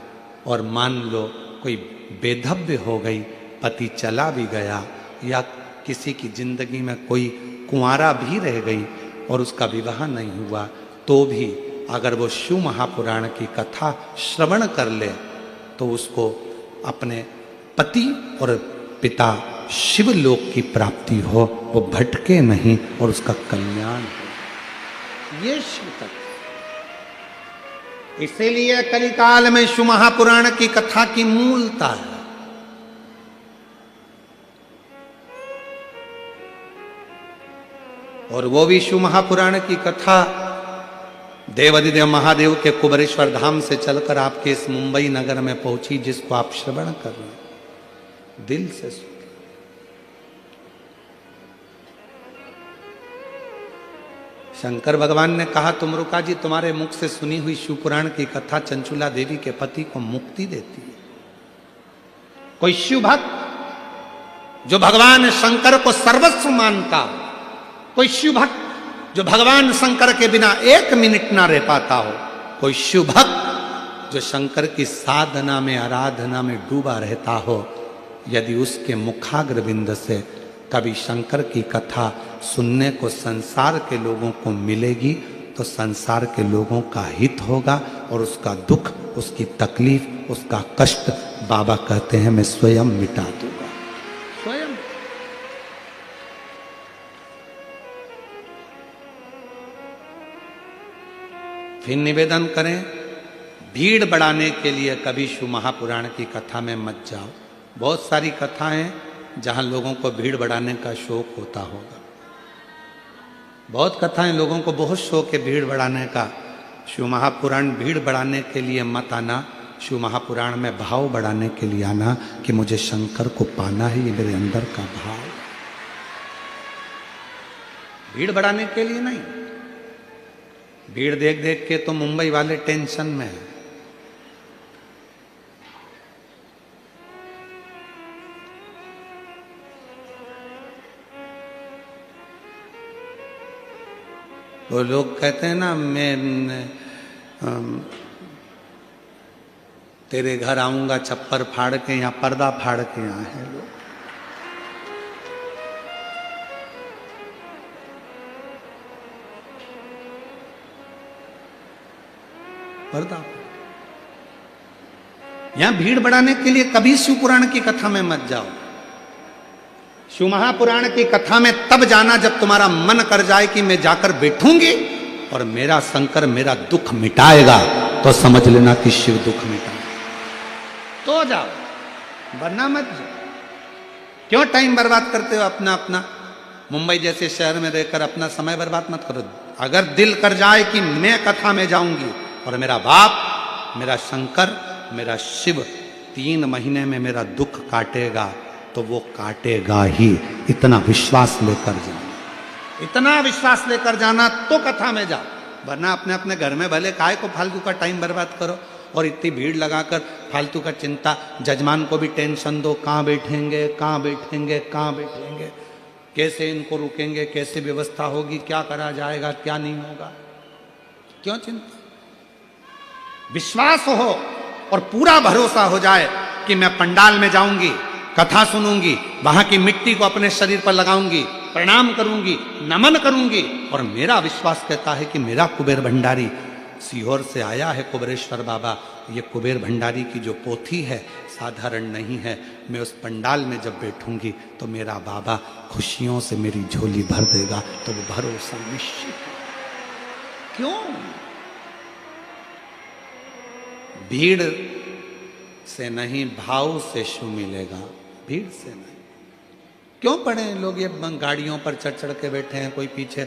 और मान लो कोई बेधव्य हो गई, पति चला भी गया, या किसी की जिंदगी में कोई कुंवारा भी रह गई और उसका विवाह नहीं हुआ, तो भी अगर वो शिव महापुराण की कथा श्रवण कर ले तो उसको अपने पति और पिता शिवलोक की प्राप्ति हो, वो भटके नहीं और उसका कल्याण हो। ये शिव तत्व। इसीलिए कलिकाल में शिव महापुराण की कथा की मूलता है। और वो भी शिव महापुराण की कथा देवादिदेव महादेव के कुबरेश्वर धाम से चलकर आपके इस मुंबई नगर में पहुंची, जिसको आप श्रवण कर रहे हैं दिल से सुन। शंकर भगवान ने कहा तुमरुका जी, तुम्हारे मुख से सुनी हुई शिवपुराण की कथा चंचुला देवी के पति को मुक्ति देती है। कोई शिव भक्त जो भगवान शंकर को सर्वस्व मानता, कोई शिव भक्त जो भगवान शंकर के बिना एक मिनट ना रह पाता हो, कोई शिव भक्त जो शंकर की साधना में आराधना में डूबा रहता हो, यदि उसके मुखाग्र बिंद से कभी शंकर की कथा सुनने को संसार के लोगों को मिलेगी तो संसार के लोगों का हित होगा, और उसका दुख, उसकी तकलीफ, उसका कष्ट बाबा कहते हैं मैं स्वयं मिटा दूंगा, स्वयं। फिर निवेदन करें, भीड़ बढ़ाने के लिए कभी शिव महापुराण की कथा में मत जाओ। बहुत सारी कथाएं जहां लोगों को भीड़ बढ़ाने का शौक होता होगा, बहुत कथाएं लोगों को बहुत शौक है भीड़ बढ़ाने का। शिव महापुराण भीड़ बढ़ाने के लिए मत आना, शिव महापुराण में भाव बढ़ाने के लिए आना कि मुझे शंकर को पाना है, ये मेरे अंदर का भाव। भीड़ बढ़ाने के लिए नहीं। भीड़ देख देख के तो मुंबई वाले टेंशन में है। वो लोग कहते हैं ना, मैं तेरे घर आऊंगा छप्पर फाड़ के, या पर्दा फाड़ के आए हैं लोग। पर्दा यहां भीड़ बढ़ाने के लिए कभी शिव पुराण की कथा में मत जाओ। शिव महापुराण की कथा में तब जाना जब तुम्हारा मन कर जाए कि मैं जाकर बैठूंगी और मेरा शंकर मेरा दुख मिटाएगा, तो समझ लेना कि शिव दुख मिटाएगा, तो जाओ, वरना मत जाओ। क्यों टाइम बर्बाद करते हो अपना अपना? मुंबई जैसे शहर में रहकर अपना समय बर्बाद मत करो। अगर दिल कर जाए कि मैं कथा में जाऊंगी और मेरा बाप, मेरा शंकर, मेरा शिव 3 महीने में मेरा दुख काटेगा, तो वो काटेगा ही। इतना विश्वास लेकर जाना, इतना विश्वास लेकर जाना तो कथा में जाओ, वरना अपने अपने घर में भले काहे को फालतू का टाइम बर्बाद करो और इतनी भीड़ लगाकर फालतू का चिंता। जजमान को भी टेंशन दो, कहाँ बैठेंगे, कहाँ बैठेंगे, कहाँ बैठेंगे, कैसे इनको रुकेंगे, कैसे व्यवस्था होगी, क्या करा जाएगा, क्या नहीं होगा, क्यों चिंता? विश्वास हो और पूरा भरोसा हो जाए कि मैं पंडाल में जाऊंगी, कथा सुनूंगी, वहां की मिट्टी को अपने शरीर पर लगाऊंगी, प्रणाम करूंगी, नमन करूंगी, और मेरा विश्वास कहता है कि मेरा कुबेर भंडारी सीहोर से आया है, कुबेरेश्वर बाबा, ये कुबेर भंडारी की जो पोथी है साधारण नहीं है। मैं उस पंडाल में जब बैठूंगी तो मेरा बाबा खुशियों से मेरी झोली भर देगा, तो वो भरोसा निश्चित। क्यों? भीड़ से नहीं, भाव से शिव मिलेगा, भीड़ से नहीं। क्यों पड़े लोग ये गाड़ियों पर चढ़ चढ़ के बैठे हैं, कोई पीछे,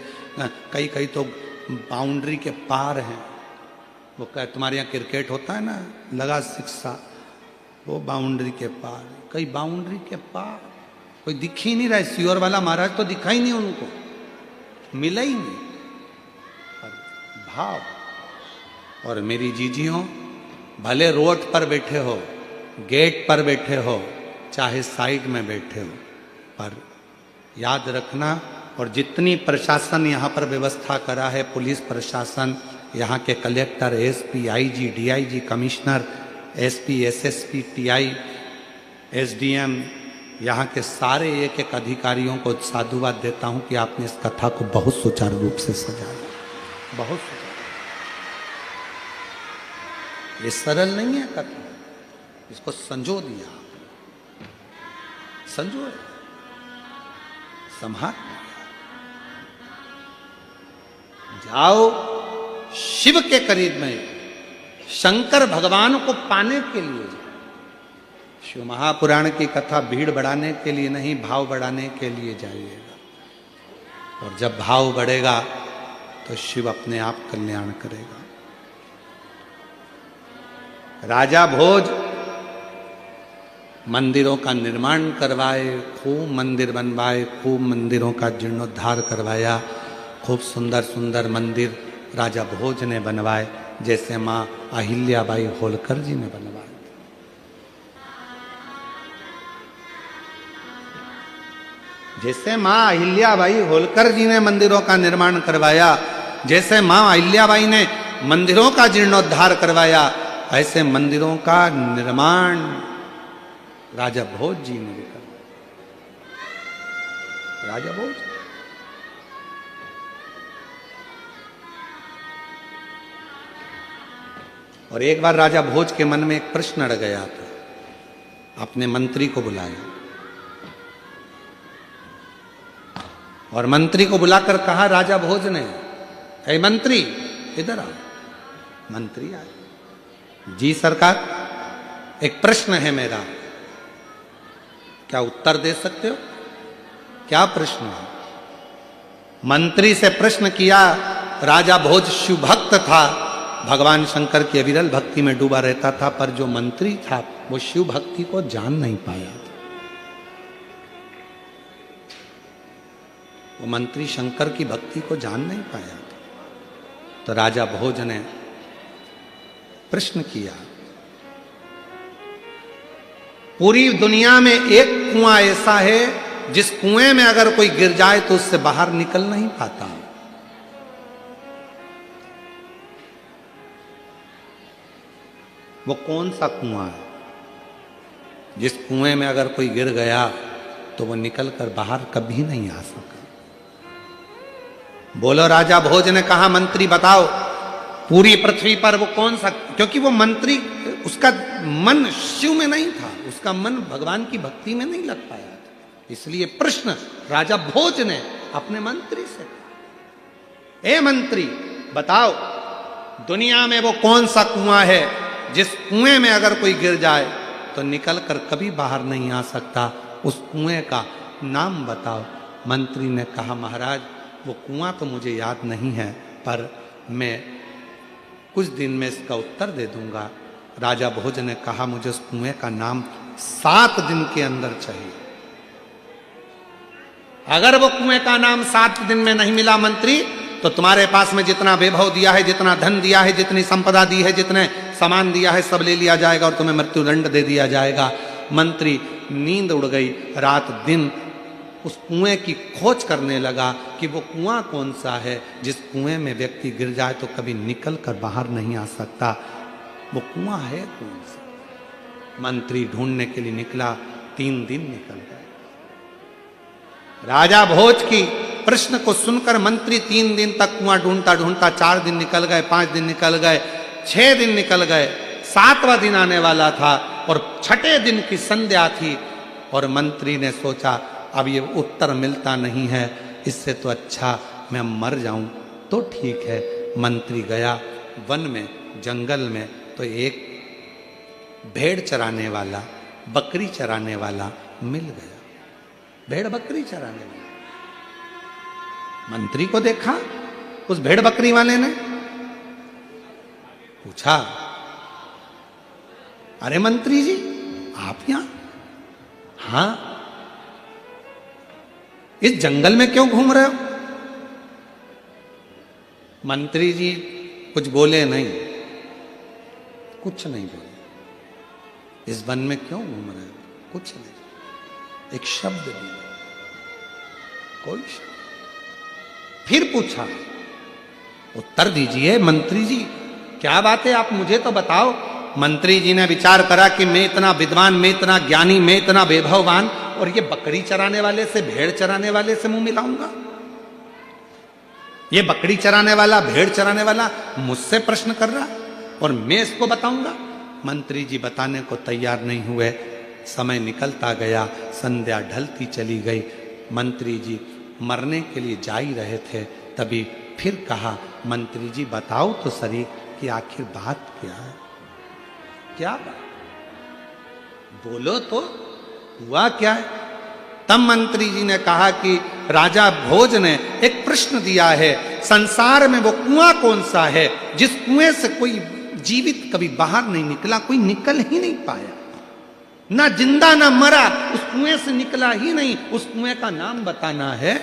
कई कई तो बाउंड्री के पार हैं। वो क्या तुम्हारे यहाँ क्रिकेट होता है ना, लगा शिक्षा, वो बाउंड्री के पार, कई बाउंड्री के पार कोई दिख ही नहीं रहा है। सियोर वाला महाराज तो दिखा ही नहीं उनको, मिला ही नहीं। पर भाव। और मेरी जीजियों, भले रोड पर बैठे हो, गेट पर बैठे हो, चाहे साइड में बैठे हो, पर याद रखना। और जितनी प्रशासन यहाँ पर व्यवस्था करा है, पुलिस प्रशासन, यहाँ के collector, SP, IG, DIG, commissioner, SP, SSP, TI, SDM, यहाँ के सारे एक एक अधिकारियों को साधुवाद देता हूँ कि आपने इस कथा को बहुत सुचारू रूप से सजाया, बहुत सुचारू। ये सरल नहीं है कथा, इसको संजो दिया, संजो संभाल। जाओ शिव के करीब में, शंकर भगवान को पाने के लिए जाओ। शिव महापुराण की कथा भीड़ बढ़ाने के लिए नहीं, भाव बढ़ाने के लिए जाइएगा। और जब भाव बढ़ेगा तो शिव अपने आप कल्याण करेगा। राजा भोज मंदिरों का निर्माण करवाए, खूब मंदिर बनवाए, खूब मंदिरों का जीर्णोद्धार करवाया। खूब सुंदर सुंदर मंदिर राजा भोज ने बनवाए, जैसे माँ अहिल्याबाई होलकर जी ने बनवाए। जैसे माँ अहिल्याबाई होलकर जी ने मंदिरों का निर्माण करवाया, जैसे माँ अहिल्याबाई ने मंदिरों का जीर्णोद्धार करवाया, ऐसे मंदिरों का निर्माण राजा भोज जी ने भी करवाया। राजा भोज। और एक बार राजा भोज के मन में एक प्रश्न अड़ गया था। अपने मंत्री को बुलाया और मंत्री को बुलाकर कहा राजा भोज ने, ऐ मंत्री इधर आओ। मंत्री आए। जी सरकार, एक प्रश्न है मेरा, क्या उत्तर दे सकते हो? क्या प्रश्न है? मंत्री से प्रश्न किया। राजा भोज शिव भक्त था, भगवान शंकर की अविरल भक्ति में डूबा रहता था, पर जो मंत्री था वो शिव भक्ति को जान नहीं पाया था। वो मंत्री शंकर की भक्ति को जान नहीं पाया था। तो राजा भोज ने प्रश्न किया, पूरी दुनिया में एक कुआं ऐसा है जिस कुएं में अगर कोई गिर जाए तो उससे बाहर निकल नहीं पाता। वो कौन सा कुआं है जिस कुएं में अगर कोई गिर गया तो वो निकलकर बाहर कभी नहीं आ सका? बोलो। राजा भोज ने कहा, मंत्री बताओ, पूरी पृथ्वी पर वो कौन सा, क्योंकि वो मंत्री, उसका मन शिव में नहीं था, उसका मन भगवान की भक्ति में नहीं लग पाया था। इसलिए प्रश्न राजा भोज ने अपने मंत्री से कहा, ए मंत्री बताओ, दुनिया में वो कौन सा कुआं है जिस कुएं में अगर कोई गिर जाए तो निकल कर कभी बाहर नहीं आ सकता? उस कुएं का नाम बताओ। मंत्री ने कहा, महाराज वो कुआं तो मुझे याद नहीं है, पर मैं कुछ दिन में इसका उत्तर दे दूंगा। राजा भोज ने कहा, मुझे उस कुएं का नाम 7 दिन के अंदर चाहिए। अगर वो कुएं का नाम 7 दिन में नहीं मिला मंत्री, तो तुम्हारे पास में जितना वैभव दिया है, जितना धन दिया है, जितनी संपदा दी है, जितने सामान दिया है, सब ले लिया जाएगा और तुम्हें मृत्युदंड दे दिया जाएगा। मंत्री नींद उड़ गई। रात दिन उस कुएं की खोज करने लगा कि वो कुआं कौन सा है जिस कुएं में व्यक्ति गिर जाए तो कभी निकल कर बाहर नहीं आ सकता। वो कुआं है कौन सा? मंत्री ढूंढने के लिए निकला। 3 दिन निकल गए। राजा भोज की प्रश्न को सुनकर मंत्री 3 दिन तक कुआं ढूंढता ढूंढता 4 दिन निकल गए, 5 दिन निकल गए, 6 दिन निकल गए, 7वां दिन आने वाला था और 6ठे दिन की संध्या थी। और मंत्री ने सोचा, अब ये उत्तर मिलता नहीं है, इससे तो अच्छा मैं मर जाऊं तो ठीक है। मंत्री गया वन में, जंगल में, तो एक भेड़ चराने वाला, बकरी चराने वाला मिल गया। भेड़ बकरी चराने वाला मंत्री को देखा। उस भेड़ बकरी वाले ने पूछा, अरे मंत्री जी, आप यहां? हां, इस जंगल में क्यों घूम रहे हो? मंत्री जी कुछ बोले नहीं, कुछ नहीं बोले। इस वन में क्यों घूम रहे हो? कुछ नहीं, एक शब्द भी नहीं, कोई शब्द। फिर पूछा, उत्तर दीजिए मंत्री जी, क्या बात है, आप मुझे तो बताओ। मंत्री जी ने विचार करा कि मैं इतना विद्वान, मैं इतना ज्ञानी, मैं इतना वैभववान, और ये बकरी चराने वाले से, भेड़ चराने वाले से मुंह मिलाऊंगा? ये बकरी चराने वाला, भेड़ चराने वाला मुझसे प्रश्न कर रहा और मैं इसको बताऊंगा? मंत्री जी बताने को तैयार नहीं हुए। समय निकलता गया, संध्या ढलती चली गई। मंत्री जी मरने के लिए जा ही रहे थे, तभी फिर कहा, मंत्री जी बताओ तो सही कि आखिर बात क्या है? क्या बात? बोलो तो, हुआ क्या है? तब मंत्री जी ने कहा कि राजा भोज ने एक प्रश्न दिया है, संसार में वो कुआं कौन सा है जिस कुएं से कोई जीवित कभी बाहर नहीं निकला, कोई निकल ही नहीं पाया, ना जिंदा ना मरा, उस कुएं से निकला ही नहीं। उस कुएं का नाम बताना है,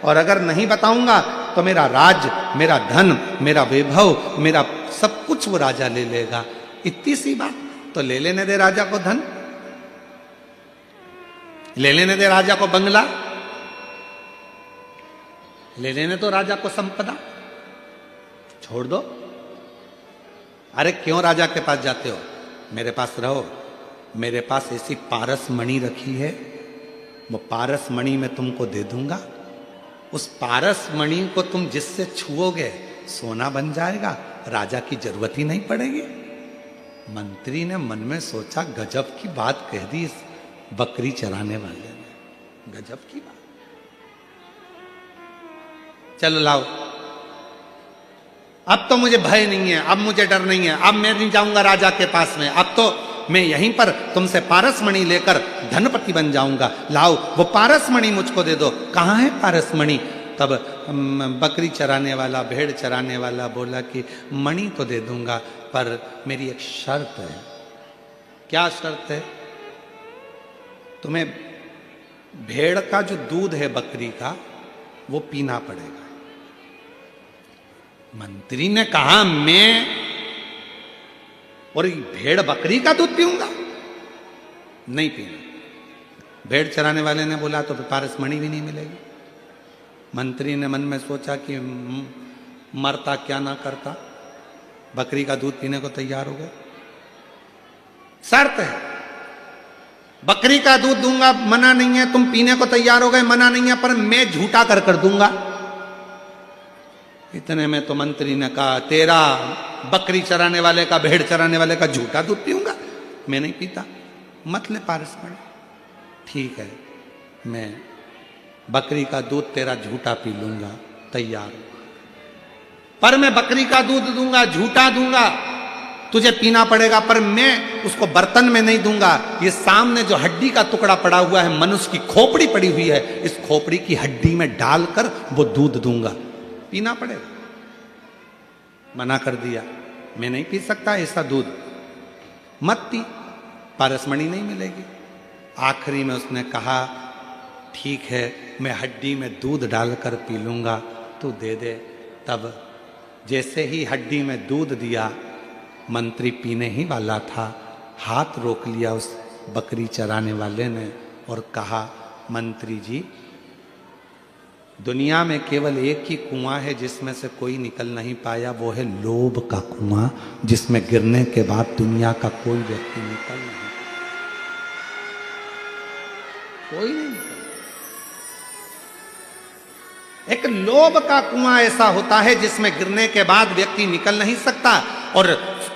और अगर नहीं बताऊंगा तो मेरा राज, मेरा धन, मेरा वैभव, मेरा सब कुछ वो राजा ले लेगा। इतनी सी बात, तो ले लेने दे राजा को धन, ले लेने दे राजा को बंगला, ले लेने दो राजा को संपदा, छोड़ दो। अरे क्यों राजा के पास जाते हो? मेरे पास रहो, मेरे पास ऐसी पारस मणि रखी है, वो पारस मणि मैं तुमको दे दूंगा। उस पारस मणि को तुम जिससे छुओगे सोना बन जाएगा, राजा की जरूरत ही नहीं पड़ेगी। मंत्री ने मन में सोचा, गजब की बात कह दी इस बकरी चराने वाले ने, गजब की बात। चलो लाओ, अब तो मुझे भय नहीं है, अब मुझे डर नहीं है, अब मैं नहीं जाऊंगा राजा के पास में, अब तो मैं यहीं पर तुमसे पारसमणि लेकर धनपति बन जाऊंगा। लाओ वो पारसमणि मुझको दे दो। कहाँ है पारसमणि? तब बकरी चराने वाला, भेड़ चराने वाला बोला कि मणि तो दे दूंगा, पर मेरी एक शर्त है। क्या शर्त है? तुम्हें भेड़ का जो दूध है बकरी का, वो पीना पड़ेगा। मंत्री ने कहा, मैं और भेड़ बकरी का दूध पीऊंगा? नहीं पीना। भेड़ चराने वाले ने बोला, तो पारसमणि भी नहीं मिलेगी। मंत्री ने मन में सोचा कि मरता क्या ना करता, बकरी का दूध पीने को तैयार हो गए। शर्त है, बकरी का दूध दूंगा, मना नहीं है, तुम पीने को तैयार हो गए, मना नहीं है, पर मैं झूठा कर दूंगा। इतने में तो मंत्री ने कहा, तेरा बकरी चराने वाले का, भेड़ चराने वाले का झूठा दूध पीऊंगा? मैं नहीं पीता, मत ले पारसमणि। ठीक है, मैं बकरी का दूध तेरा झूठा पी लूंगा, तैयार। पर मैं बकरी का दूध दूंगा, झूठा दूंगा, तुझे पीना पड़ेगा, पर मैं उसको बर्तन में नहीं दूंगा। ये सामने जो हड्डी का टुकड़ा पड़ा हुआ है, मनुष्य की खोपड़ी पड़ी हुई है, इस खोपड़ी की हड्डी में डालकर वो दूध दूंगा, पीना पड़ेगा। मना कर दिया, मैं नहीं पी सकता ऐसा दूध, मत पी, पारसमणि नहीं मिलेगी। आखिरी में उसने कहा, ठीक है, मैं हड्डी में दूध डालकर पी लूंगा, तू दे दे। तब जैसे ही हड्डी में दूध दिया, मंत्री पीने ही वाला था, हाथ रोक लिया उस बकरी चराने वाले ने और कहा, मंत्री जी, दुनिया में केवल एक ही कुआं है जिसमें से कोई निकल नहीं पाया, वो है लोभ का कुआं, जिसमें गिरने के बाद दुनिया का कोई व्यक्ति निकल नहीं, कोई नहीं निकल। एक लोभ का कुआं ऐसा होता है जिसमें गिरने के बाद व्यक्ति निकल नहीं सकता। और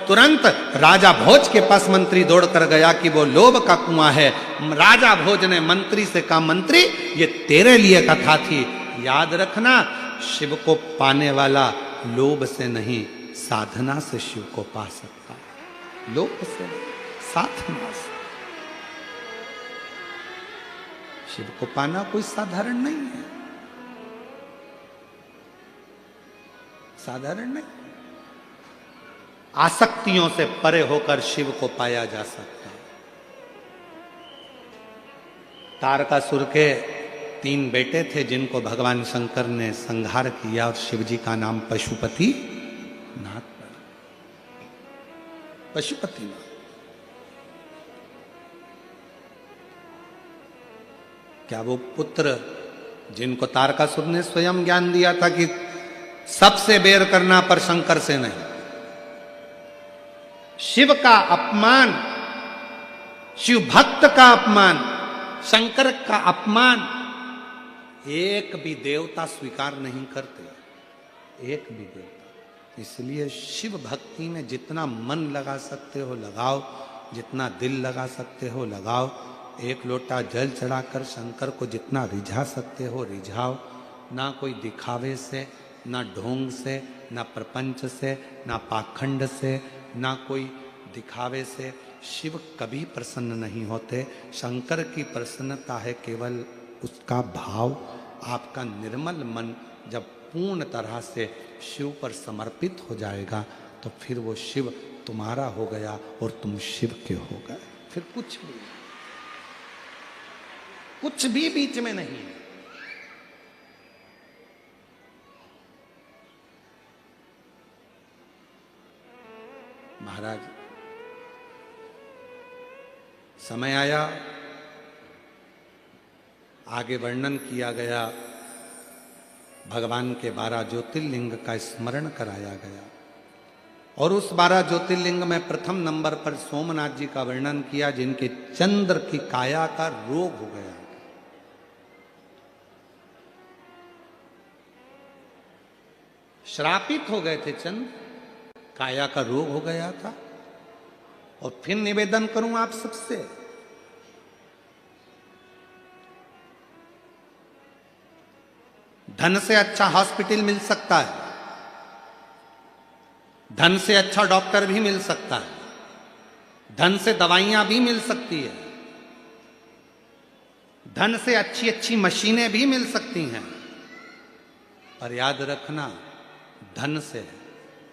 तुरंत राजा भोज के पास मंत्री दौड़ कर गया कि वो लोभ का कुआं है। राजा भोज ने मंत्री से कहा, मंत्री, ये तेरे लिए कथा थी, याद रखना, शिव को पाने वाला लोभ से नहीं, साधना से शिव को पा सकता है, लोभ से, साधना से। शिव को पाना कोई साधारण नहीं है, साधारण नहीं। आसक्तियों से परे होकर शिव को पाया जा सकता है। तारकासुर के 3 बेटे थे जिनको भगवान शंकर ने संहार किया और शिव जी का नाम पशुपति नाथ पड़ा। पशुपति नाथ। क्या वो पुत्र जिनको तारकासुर ने स्वयं ज्ञान दिया था कि सबसे बेर करना पर शंकर से नहीं, शिव का अपमान, शिव भक्त का अपमान, शंकर का अपमान एक भी देवता स्वीकार नहीं करते, एक भी देवता। इसलिए शिव भक्ति में जितना मन लगा सकते हो लगाओ, जितना दिल लगा सकते हो लगाओ। एक लोटा जल चढ़ाकर शंकर को जितना रिझा सकते हो रिझाओ। ना कोई दिखावे से, ना ढोंग से, ना प्रपंच से, ना पाखंड से, ना कोई दिखावे से शिव कभी प्रसन्न नहीं होते। शंकर की प्रसन्नता है केवल उसका भाव। आपका निर्मल मन जब पूर्ण तरह से शिव पर समर्पित हो जाएगा तो फिर वो शिव तुम्हारा हो गया और तुम शिव के हो गए। फिर कुछ भी बीच में नहीं। महाराज, समय आया, आगे वर्णन किया गया, भगवान के 12 ज्योतिर्लिंग का स्मरण कराया गया और उस 12 ज्योतिर्लिंग में प्रथम नंबर पर सोमनाथ जी का वर्णन किया जिनके चंद्र की काया का रोग हो गया। श्रापित हो गए थे चंद्र, काया का रोग हो गया था। और फिर निवेदन करूं आप सबसे, धन से अच्छा हॉस्पिटल मिल सकता है, धन से अच्छा डॉक्टर भी मिल सकता है, धन से दवाइयां भी मिल सकती है, धन से अच्छी अच्छी मशीनें भी मिल सकती हैं, पर याद रखना धन से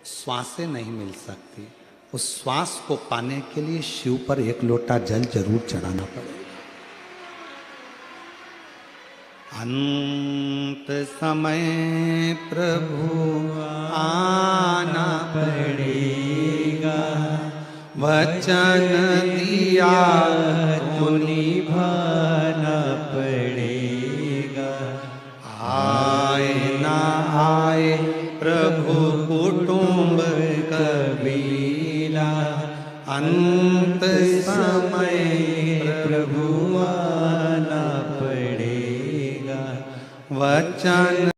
श्वासें नहीं मिल सकती। उस श्वास को पाने के लिए शिव पर एक लोटा जल जरूर चढ़ाना पड़ेगा। अंत समय प्रभु आना पड़ेगा, वचन दिया तो निभाना पड़ेगा। आए ना आए प्रभु कुटुंब कबीला, अंत समय प्रभु आना पड़ेगा, वचन